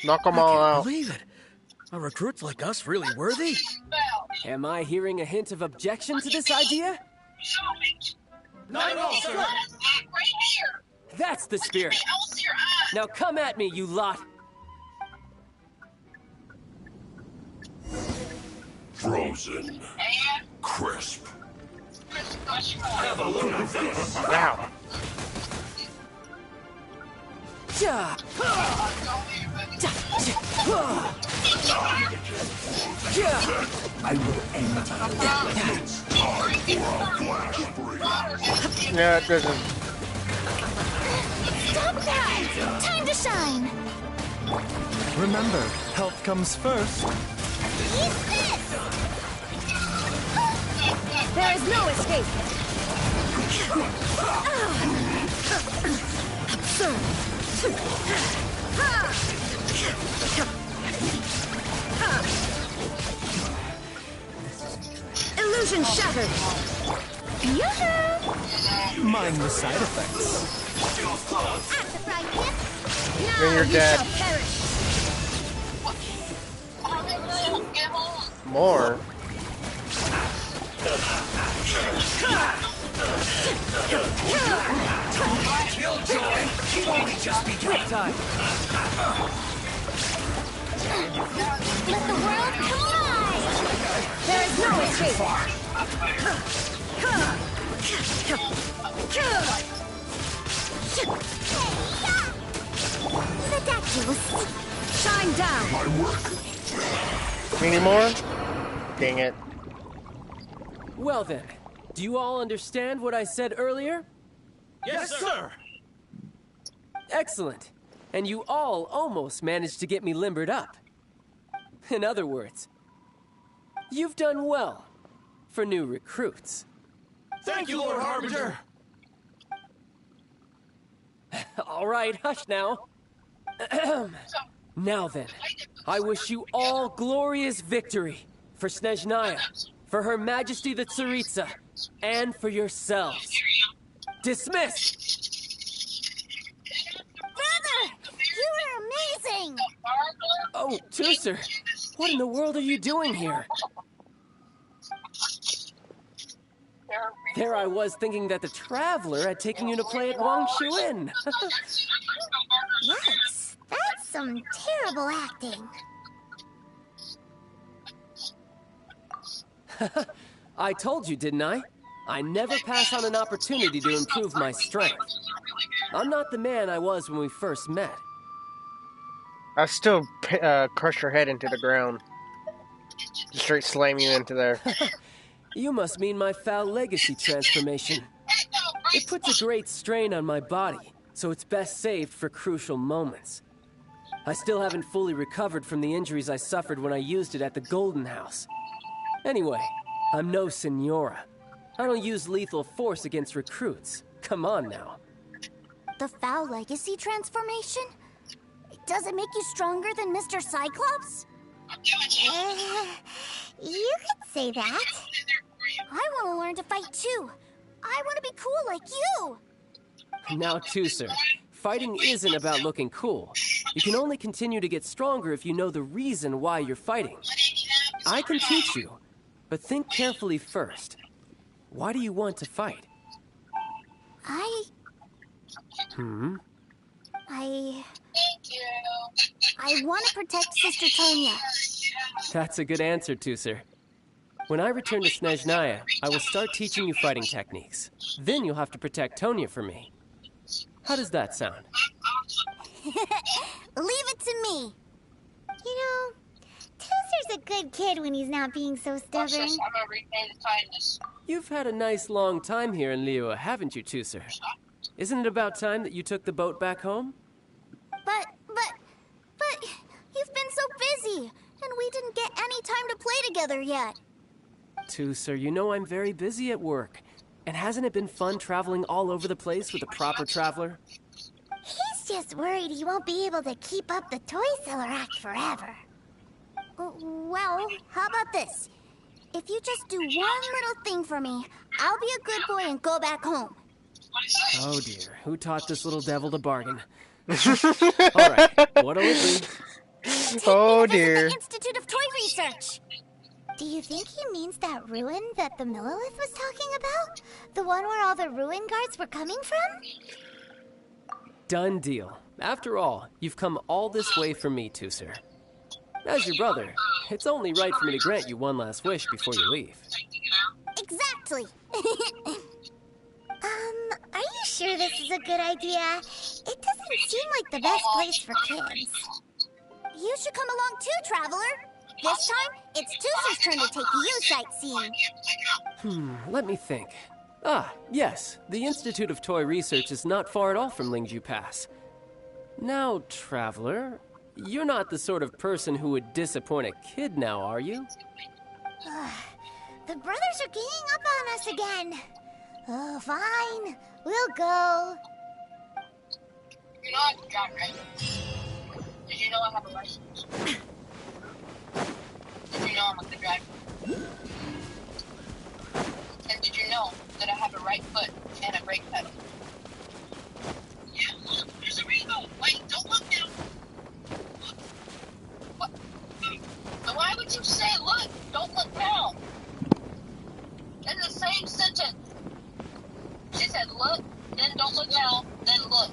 Knock them all I out. can't believe it. Are recruits like us really worthy? Am I hearing a hint of objection to this idea? Not at all, sir. That's the spirit. Now come at me, you lot. Frozen. crisp. Have a look at this. Wow. I will end Yeah, it doesn't. Stop that! Time to shine! Remember, health comes first. Eat this! There is no escape! Illusion shattered! Yoo-hoo! Mind the side effects. At the frying pan! Now Then you're you dead. shall perish! More. Riptide. Let the world collide! There is no escape! Ridiculous! Shine down! Any more? Dang it. Well then, do you all understand what I said earlier? Yes, sir. Excellent. And you all almost managed to get me limbered up. In other words, you've done well for new recruits. Thank you, Lord Harbinger. All right, hush now. Now then, I wish you all glorious victory for Snezhnaya, for Her Majesty the Tsaritsa, and for yourselves. Dismissed! Brother! You are amazing! Oh, Tooser, what in the world are you doing here? There I was thinking that the Traveler had taken you to play at Wang Shuin. Yikes. That's some terrible acting. I told you, didn't I? I never pass on an opportunity to improve my strength. I'm not the man I was when we first met. I still crush your head into the ground. Just straight slam you into there. You must mean my foul legacy transformation. It puts a great strain on my body, so it's best saved for crucial moments. I still haven't fully recovered from the injuries I suffered when I used it at the Golden House. Anyway, I'm no Senora. I don't use lethal force against recruits. Come on now. The foul legacy transformation? Does it make you stronger than Mr. Cyclops? You could say that. I want to learn to fight too. I want to be cool like you. Now, Tooser, fighting isn't about looking cool. You can only continue to get stronger if you know the reason why you're fighting. I can teach you, but think carefully first. Why do you want to fight? I want to protect Sister Tonya. That's a good answer, Tooser. When I return to Snezhnaya, I will start teaching you fighting techniques. Then you'll have to protect Tonya for me. How does that sound? Leave it to me. You know, Tooser's a good kid when he's not being so stubborn. You've had a nice long time here in Liyue, haven't you, Tooser? Isn't it about time that you took the boat back home? But you've been so busy, and we didn't get any time to play together yet. Tooser, you know I'm very busy at work. And hasn't it been fun traveling all over the place with a proper traveler? He's just worried he won't be able to keep up the toy seller act forever. Well, how about this? If you just do one little thing for me, I'll be a good boy and go back home. Oh dear, who taught this little devil to bargain? Alright, what'll it be? Oh dear. The Institute of Toy Research. Do you think he means that ruin that the Millilith was talking about? The one where all the ruin guards were coming from? Done deal. After all, you've come all this way for me, Tooser. As your brother, it's only right for me to grant you one last wish before you leave. seriously. Are you sure this is a good idea? It doesn't seem like the best place for kids. You should come along too, Traveler. This time, it's Tooser's turn to take you sightseeing. Let me think. Ah, yes, the Institute of Toy Research is not far at all from Lingju Pass. Now, Traveler, you're not the sort of person who would disappoint a kid now, are you? The brothers are ganging up on us again. Oh, fine. We'll go. You know I can drive, right? Did you know I have a license? Did you know I'm a good driver? And did you know that I have a right foot and a brake pedal? Yeah, look, there's a rainbow. Wait, don't look now. Look. What? Why would you say look? Don't look now. In the same sentence. She said look, then don't look now, then look.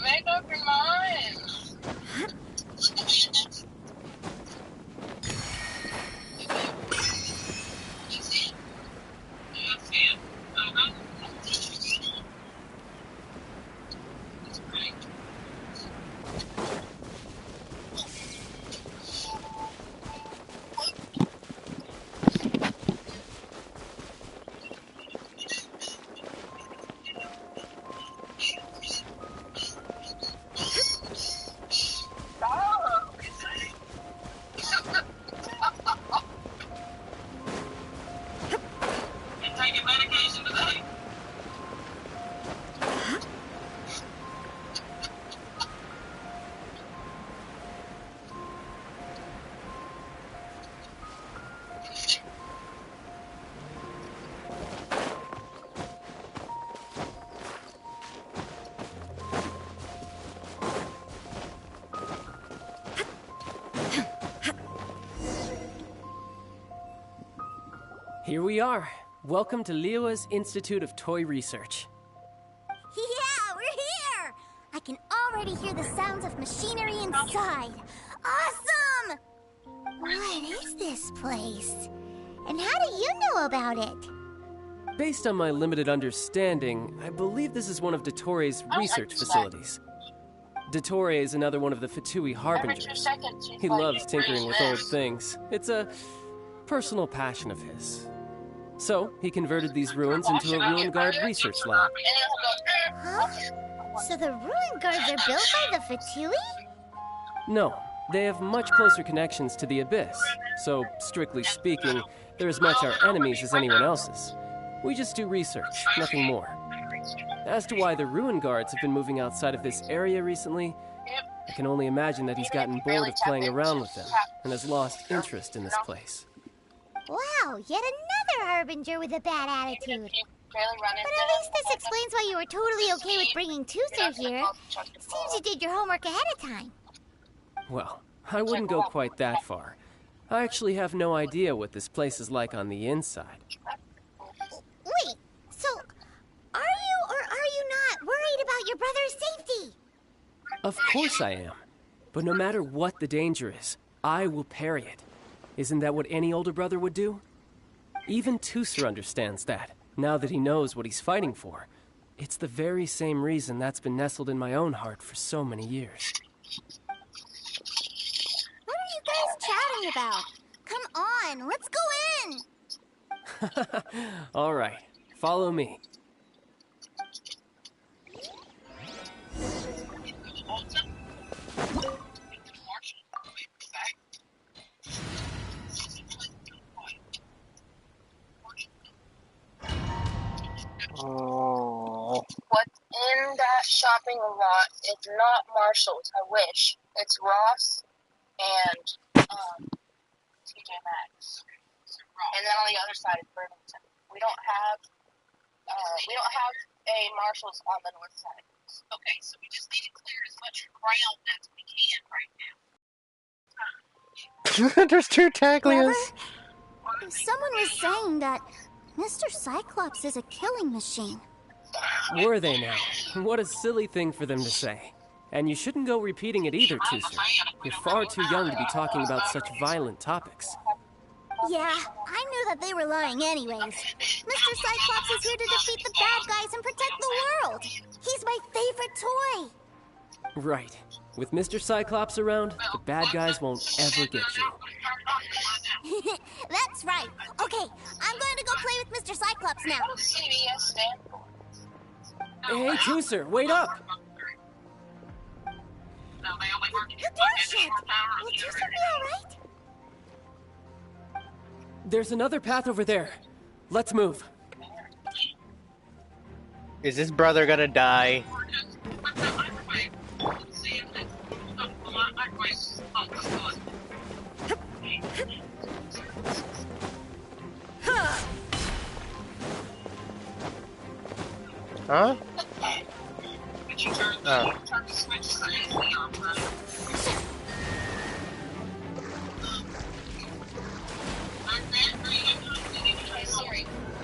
Make up your mind. Here we are. Welcome to Liyue's Institute of Toy Research. Yeah, we're here! I can already hear the sounds of machinery inside. Awesome! What is this place? And how do you know about it? Based on my limited understanding, I believe this is one of Dottore research facilities. Dottore is another one of the Fatui Harbingers. He loves tinkering with old things. It's a personal passion of his. So, he converted these ruins into a Ruin Guard research lab. Huh? So the Ruin Guards are built by the Fatui? No, they have much closer connections to the Abyss. So, strictly speaking, they're as much our enemies as anyone else's. We just do research, nothing more. As to why the Ruin Guards have been moving outside of this area recently, I can only imagine that he's gotten bored of playing around with them and has lost interest in this place. Wow, yet another Harbinger with a bad attitude. But at least this explains why you were totally okay with bringing Tooser here. Seems you did your homework ahead of time. Well, I wouldn't go quite that far. I actually have no idea what this place is like on the inside. Wait, so are you or are you not worried about your brother's safety? Of course I am. But no matter what the danger is, I will parry it. Isn't that what any older brother would do? Even Tooser understands that, now that he knows what he's fighting for. It's the very same reason that's been nestled in my own heart for so many years. What are you guys chatting about? Come on, let's go in! All right, follow me. Oh. What's in that shopping lot is not Marshall's, I wish. It's Ross and TJ Maxx. And then on the other side is Burlington. We don't have a Marshall's on the north side. Okay, so we just need to clear as much ground as we can right now. There's two Taglias. Someone was saying that Mr. Cyclops is a killing machine. Were they now? What a silly thing for them to say. And you shouldn't go repeating it either, Tooser. You're far too young to be talking about such violent topics. Yeah, I knew that they were lying anyways. Mr. Cyclops is here to defeat the bad guys and protect the world. He's my favorite toy. Right. With Mr. Cyclops around, the bad guys won't ever get you. That's right. Okay, I'm going to go play with Mr. Cyclops now. Hey, Tooser, wait up! The door shut. Will Tooser be alright? There's another path over there. Let's move. Is this brother gonna die? Huh? Oh.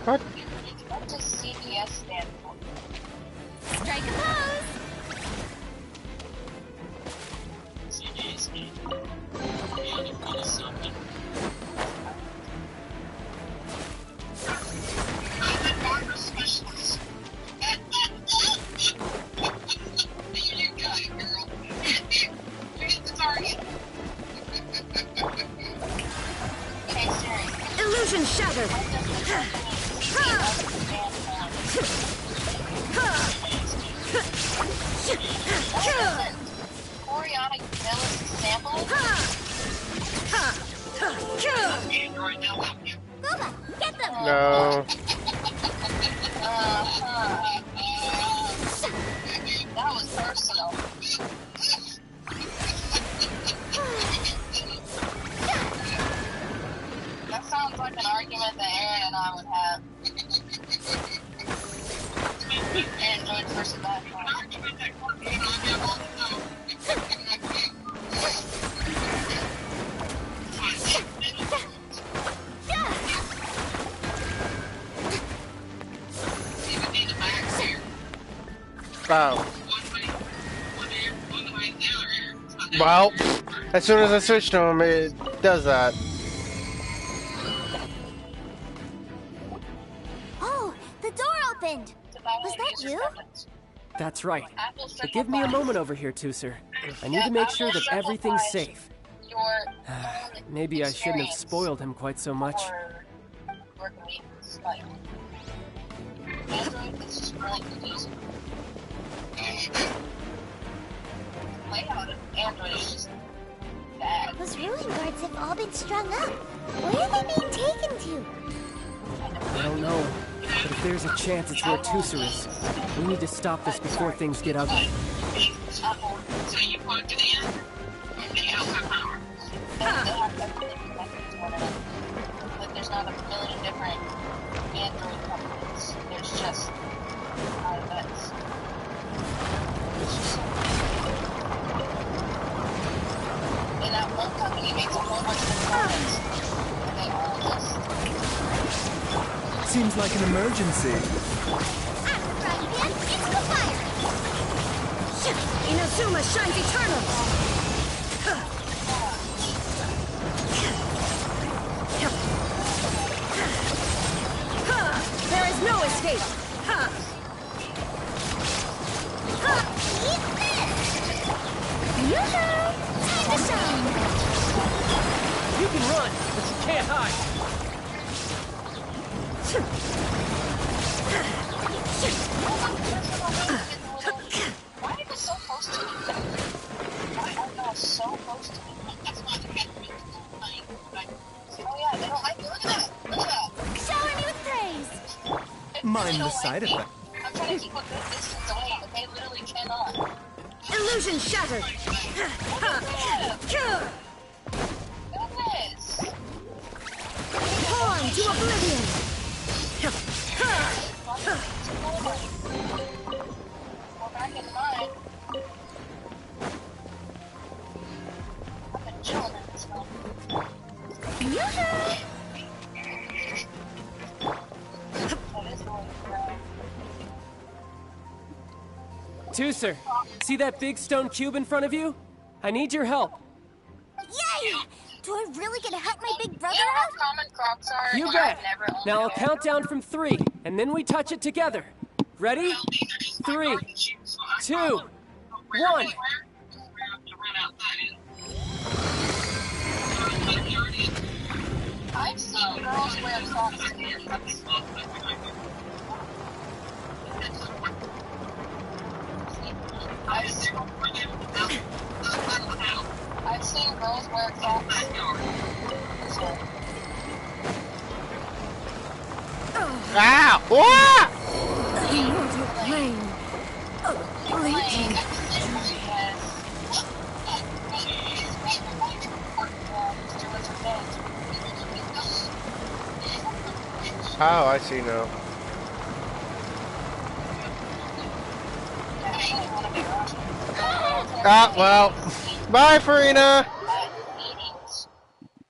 What? What does CBS stand for? Strike a pose! Illusion shattered! Chorionic village sample? Booba, get them! No. That was personal. That sounds like an argument that Aaron and I would have. Android versus bad guy. Wow. Well, as soon as I switch to him, it does that. Oh, the door opened! Was that you? That's right. But give me a moment over here, Tooser. I need to make sure that everything's safe. Maybe I shouldn't have spoiled him quite so much. Layout of Android is just bad. Those ruin guards have all been strung up. Where are they being taken to? I don't know. But if there's a chance it's where Tooser is, we need to stop this before things get ugly. So you plugged it in, and you don't have power. They have everything connected to one another. Like, there's not a million different Android companies. There's just iOS. It's just so and that one company makes a whole bunch of components, and they all just... Seems like an emergency. Inazuma shines eternal! There is no escape! Time to shine! You can run, but you can't hide! Why are they so close to me? Why are they so close to me? That's why they have me playing. Oh yeah, they don't like me. Look at that! Look at that! Shower me with praise! Mind the side effect. I'm trying to keep a good distance away, but they literally cannot. Illusion shattered! Goodness! Torn to oblivion! Go back in mine. I've been chilling in this one. That is going around. Tooser, see that big stone cube in front of you? I need your help. Yay! Do I really get to help my big brother out? Common crocs are. You bet. Now I'll count down from 3, and then we touch it together. Ready? 3, 2, 1. I've seen girls wear socks to dance. I've seen girls wear socks. Ow! What? Immortal plane. Fleeting. Oh, I see now. Ah, well. Bye, Farina.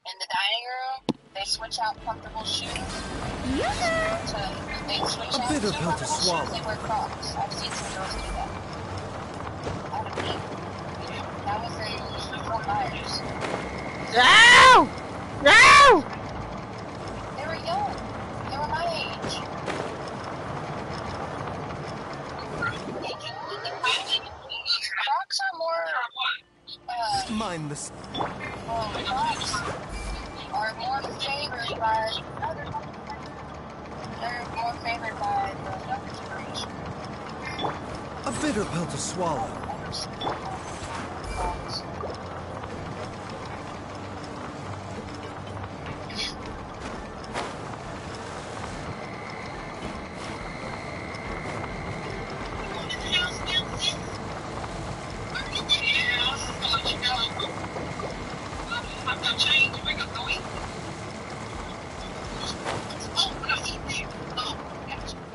In the dining room, they switch out comfortable shoes. They switch out bitter two pill to comfortable swallow. shoes, they wear Crocs. I've seen some girls do that. That was a Fort Myers. Ow! No! They were young. They were my age. Crocs are more, Mindless. Crocs are more favored by they're more favored by the younger generation. A bitter pill to swallow.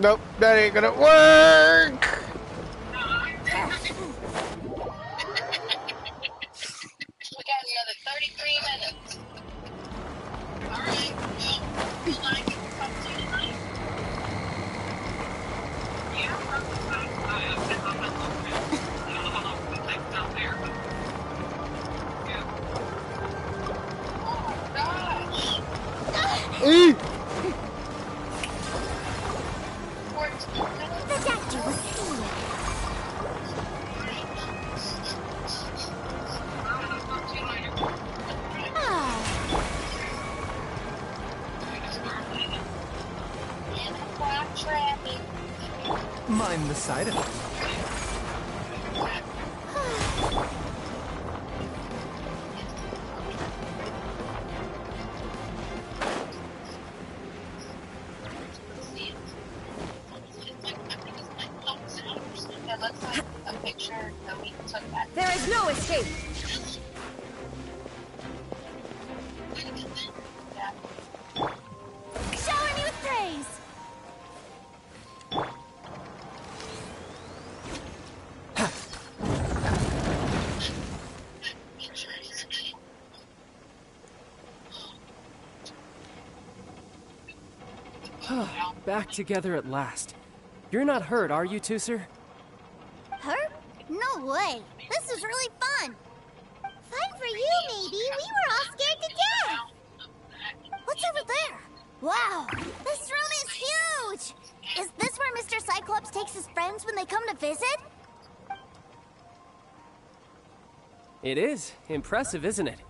Nope, that ain't gonna work. We got another 33 minutes. Alright, well, you like it to come to tonight? Oh gosh! The doctor was here. Mind the side effects. It looks like a picture that we took at There is no escape. Shower me with praise. Back together at last. You're not hurt, are you, Tusser? Hurt? No way. This is really fun. Fun for you, maybe. We were all scared to death. What's over there? Wow, this room is huge. Is this where Mr. Cyclops takes his friends when they come to visit? It is. Impressive, isn't it?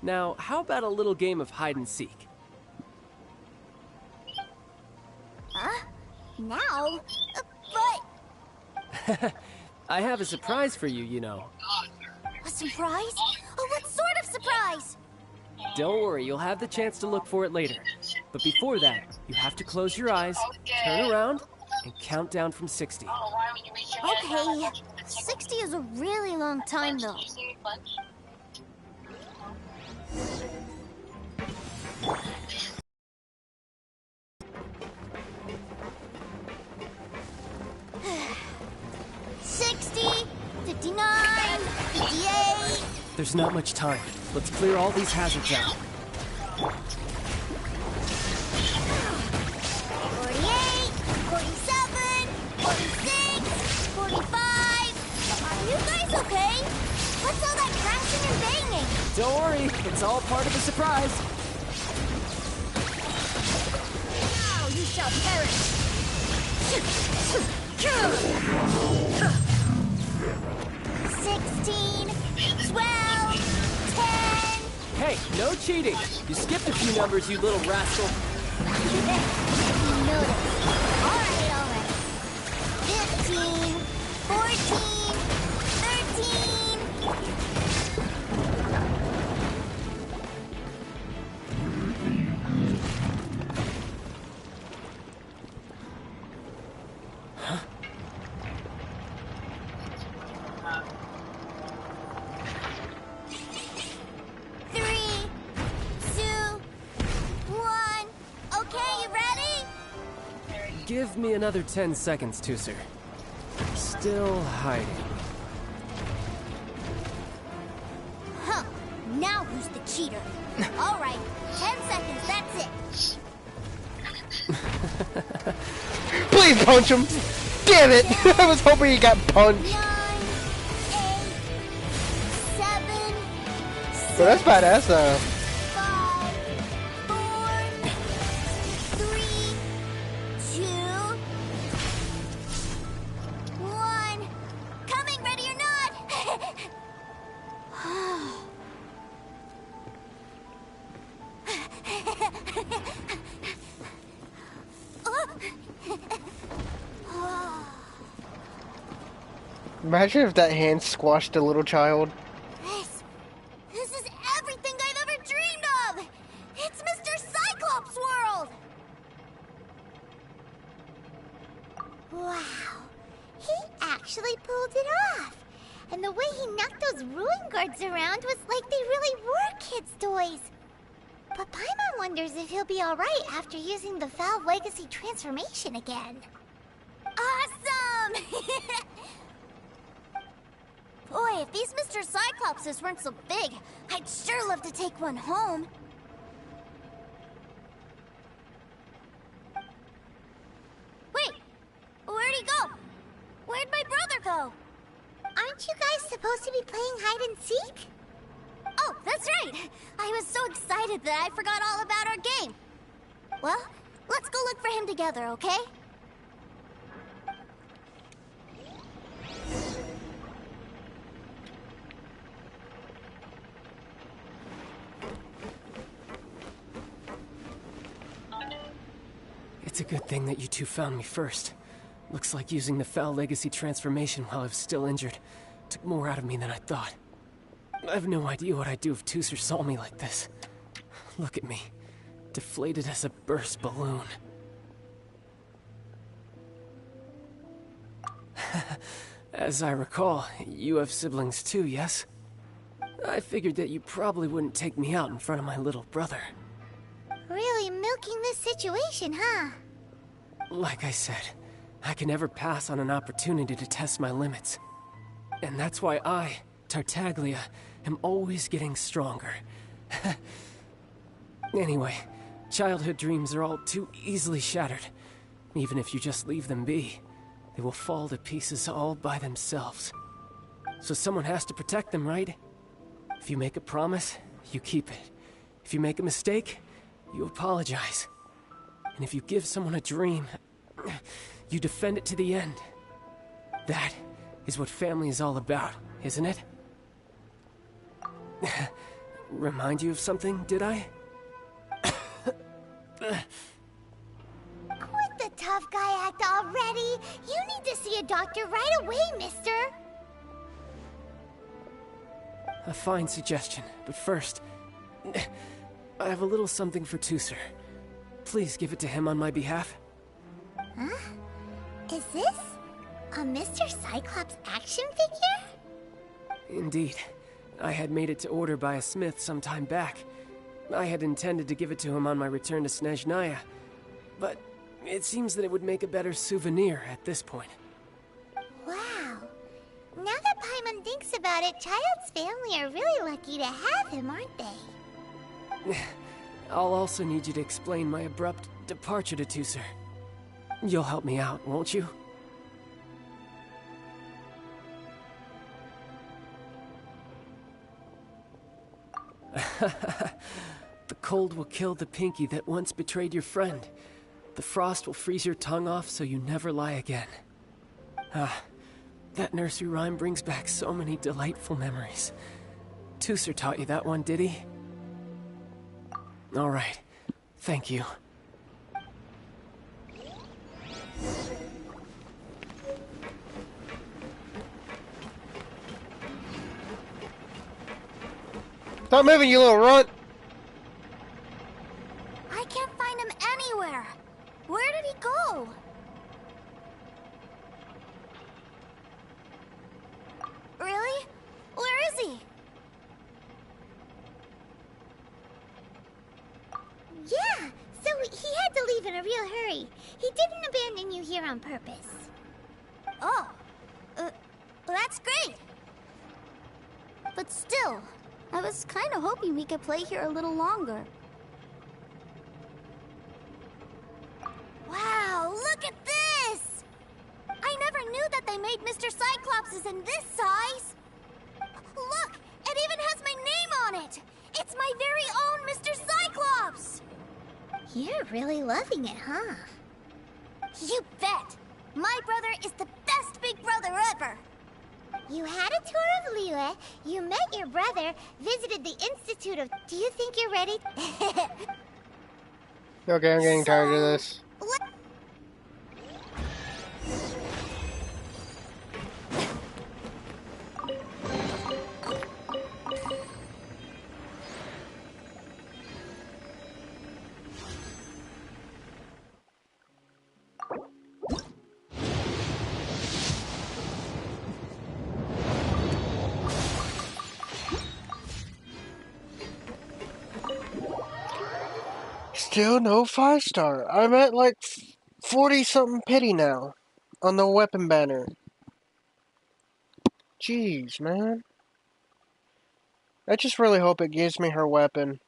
Now, how about a little game of hide and seek? Huh? Now? But... I have a surprise for you, you know. A surprise? Oh, what sort of surprise? Don't worry, you'll have the chance to look for it later. But before that, you have to close your eyes, turn around, and count down from 60. Okay, 60 is a really long time, though. There's not much time. Let's clear all these hazards out. 48, 47, 46, 45. Are you guys okay? What's all that crashing and banging? Don't worry, It's all part of the surprise. Now you shall perish! 16, 12, 10. Hey, no cheating. You skipped a few numbers, you little rascal. You noticed. Alright. 15, 14, 13. Give me another 10 seconds, Tooser. Still hiding. Huh. Now who's the cheater? Alright, 10 seconds, that's it. Please punch him! Damn it! I was hoping he got punched. 9, 8, 7, But that's badass though. 5, 4, 3, 2, 1. Coming, ready or not! Imagine if that hand squashed a little child. This is everything I've ever dreamed of! It's Mr. Cyclops' world! Wow, he actually pulled it off. And the way he knocked those ruin guards around was like they really were kids' toys. But Paimon wonders if he'll be alright after using the Valve Legacy transformation again. Awesome! Boy, if these Mr. Cyclopses weren't so big, I'd sure love to take one home. Wait, where'd he go? Where'd my brother go? Aren't you guys supposed to be playing hide and seek? Oh, that's right. I was so excited that I forgot all about our game. Well, let's go look for him together, okay? It's a good thing that you two found me first. Looks like using the Foul Legacy transformation while I was still injured took more out of me than I thought. I have no idea what I'd do if Tooser saw me like this. Look at me, deflated as a burst balloon. As I recall, you have siblings too, yes? I figured that you probably wouldn't take me out in front of my little brother. Really milking this situation, huh? Like I said, I can never pass on an opportunity to test my limits. And that's why I, Tartaglia, am always getting stronger. Anyway, childhood dreams are all too easily shattered. Even if you just leave them be, they will fall to pieces all by themselves. So someone has to protect them, right? If you make a promise, you keep it. If you make a mistake, you apologize. And if you give someone a dream, you defend it to the end. That is what family is all about, isn't it? Remind you of something, did I? Quit the tough guy act already! You need to see a doctor right away, mister! A fine suggestion, but first, I have a little something for Tooser. Please give it to him on my behalf. Huh? Is this a Mr. Cyclops action figure? Indeed. I had made it to order by a smith some time back. I had intended to give it to him on my return to Snezhnaya, but it seems that it would make a better souvenir at this point. Wow. Now that Paimon thinks about it, Child's family are really lucky to have him, aren't they? I'll also need you to explain my abrupt departure to Tooser. You'll help me out, won't you? The cold will kill the pinky that once betrayed your friend. The frost will freeze your tongue off so you never lie again. Ah, that nursery rhyme brings back so many delightful memories. Tooser taught you that one, did he? All right. Thank you. Stop moving, you little runt! I can't find him anywhere. Where did he go? Really? Where is he? Yeah, so he had to leave in a real hurry. He didn't abandon you here on purpose. Oh, that's great. But still, I was kind of hoping we could play here a little longer. Wow, look at this! I never knew that they made Mr. Cyclopses in this size. Look, it even has my name on it. It's my very own Mr. Cyclops. You're really loving it, huh? You bet. My brother is the best big brother ever. You had a tour of Liyue, you met your brother, visited the Institute of... Do you think you're ready? Okay, I'm getting tired of this. Still no 5-star. I'm at like 40-something pity now on the weapon banner. Jeez, man. I just really hope it gives me her weapon.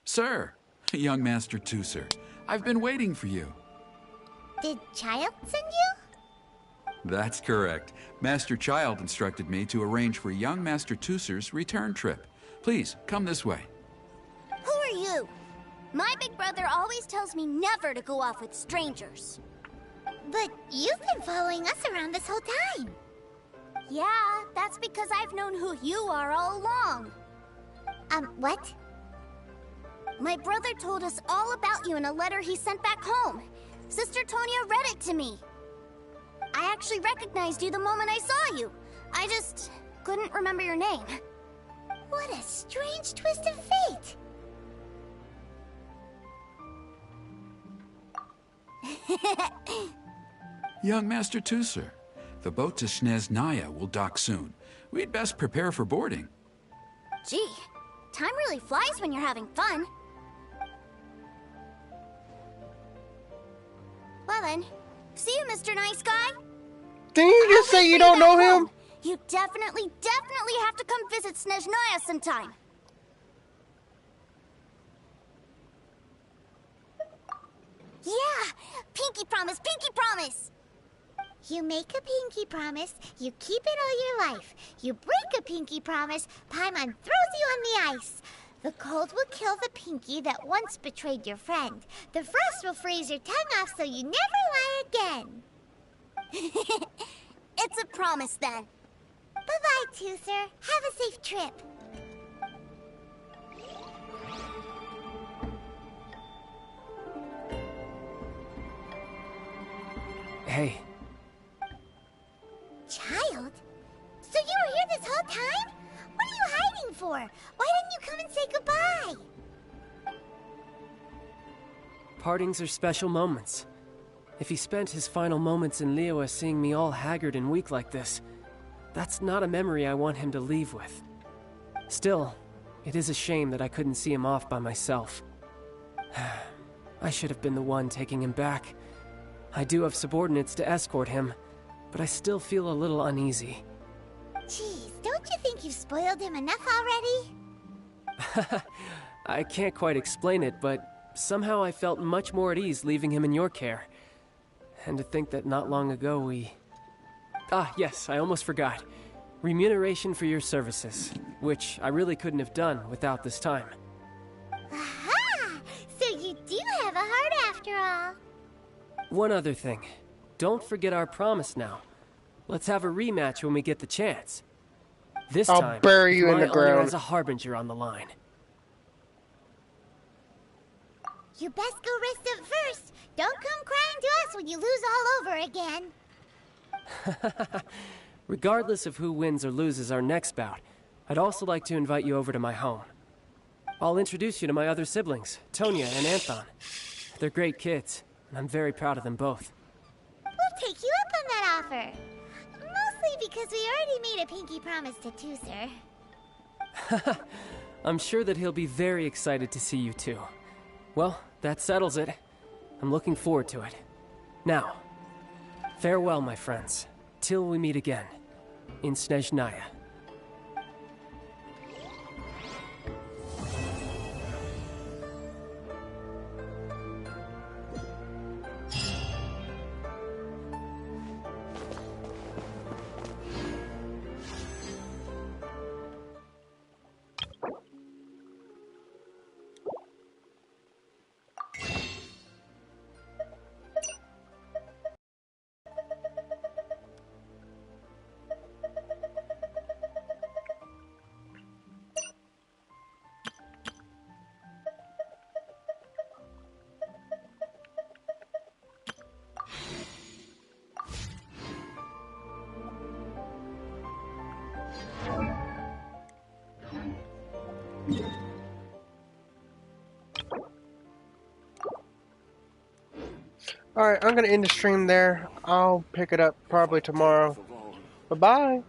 Sir, young Master Tooser, I've been waiting for you. Did Child send you? That's correct. Master Child instructed me to arrange for young Master Tooser's return trip. Please, come this way. Who are you? My big brother always tells me never to go off with strangers. But you've been following us around this whole time. Yeah, that's because I've known who you are all along. What? My brother told us all about you in a letter he sent back home. Sister Tonya read it to me. I actually recognized you the moment I saw you. I just couldn't remember your name. What a strange twist of fate. Young Master Tooser, The boat to Snezhnaya will dock soon. We'd best prepare for boarding. Gee, time really flies when you're having fun. Well then, see you, Mr. Nice Guy. Didn't you just say you don't know him? You definitely have to come visit Snezhnaya sometime. Yeah! Pinky promise, pinky promise! You make a pinky promise, you keep it all your life. You break a pinky promise, Paimon throws you on the ice. The cold will kill the pinky that once betrayed your friend. The frost will freeze your tongue off so you never lie again. It's a promise then. Bye-bye, Toother. Have a safe trip. Hey. Child? So you were here this whole time? What are you hiding for? Why didn't you come and say goodbye? Partings are special moments. If he spent his final moments in Liyue seeing me all haggard and weak like this, that's not a memory I want him to leave with. Still, it is a shame that I couldn't see him off by myself. I should have been the one taking him back. I do have subordinates to escort him, but I still feel a little uneasy. Jeez, don't you think you've spoiled him enough already? I can't quite explain it, but somehow I felt much more at ease leaving him in your care. And to think that not long ago we... Ah, yes, I almost forgot. Remuneration for your services, which I really couldn't have done without this time. Aha! So you do have a heart after all. One other thing. Don't forget our promise now. Let's have a rematch when we get the chance. This I'll time, bury you in the my honor ground. as a harbinger on the line. You best go rest up first. Don't come crying to us when you lose all over again. Regardless of who wins or loses our next bout, I'd also like to invite you over to my home. I'll introduce you to my other siblings, Tonya and Anthon. They're great kids, and I'm very proud of them both. We'll take you up on that offer. Mostly because we already made a pinky promise to Toother. I'm sure that he'll be very excited to see you too. Well, that settles it. I'm looking forward to it. Now, farewell, my friends, till we meet again, in Snezhnaya. Alright, I'm going to end the stream there. I'll pick it up probably tomorrow. Bye-bye.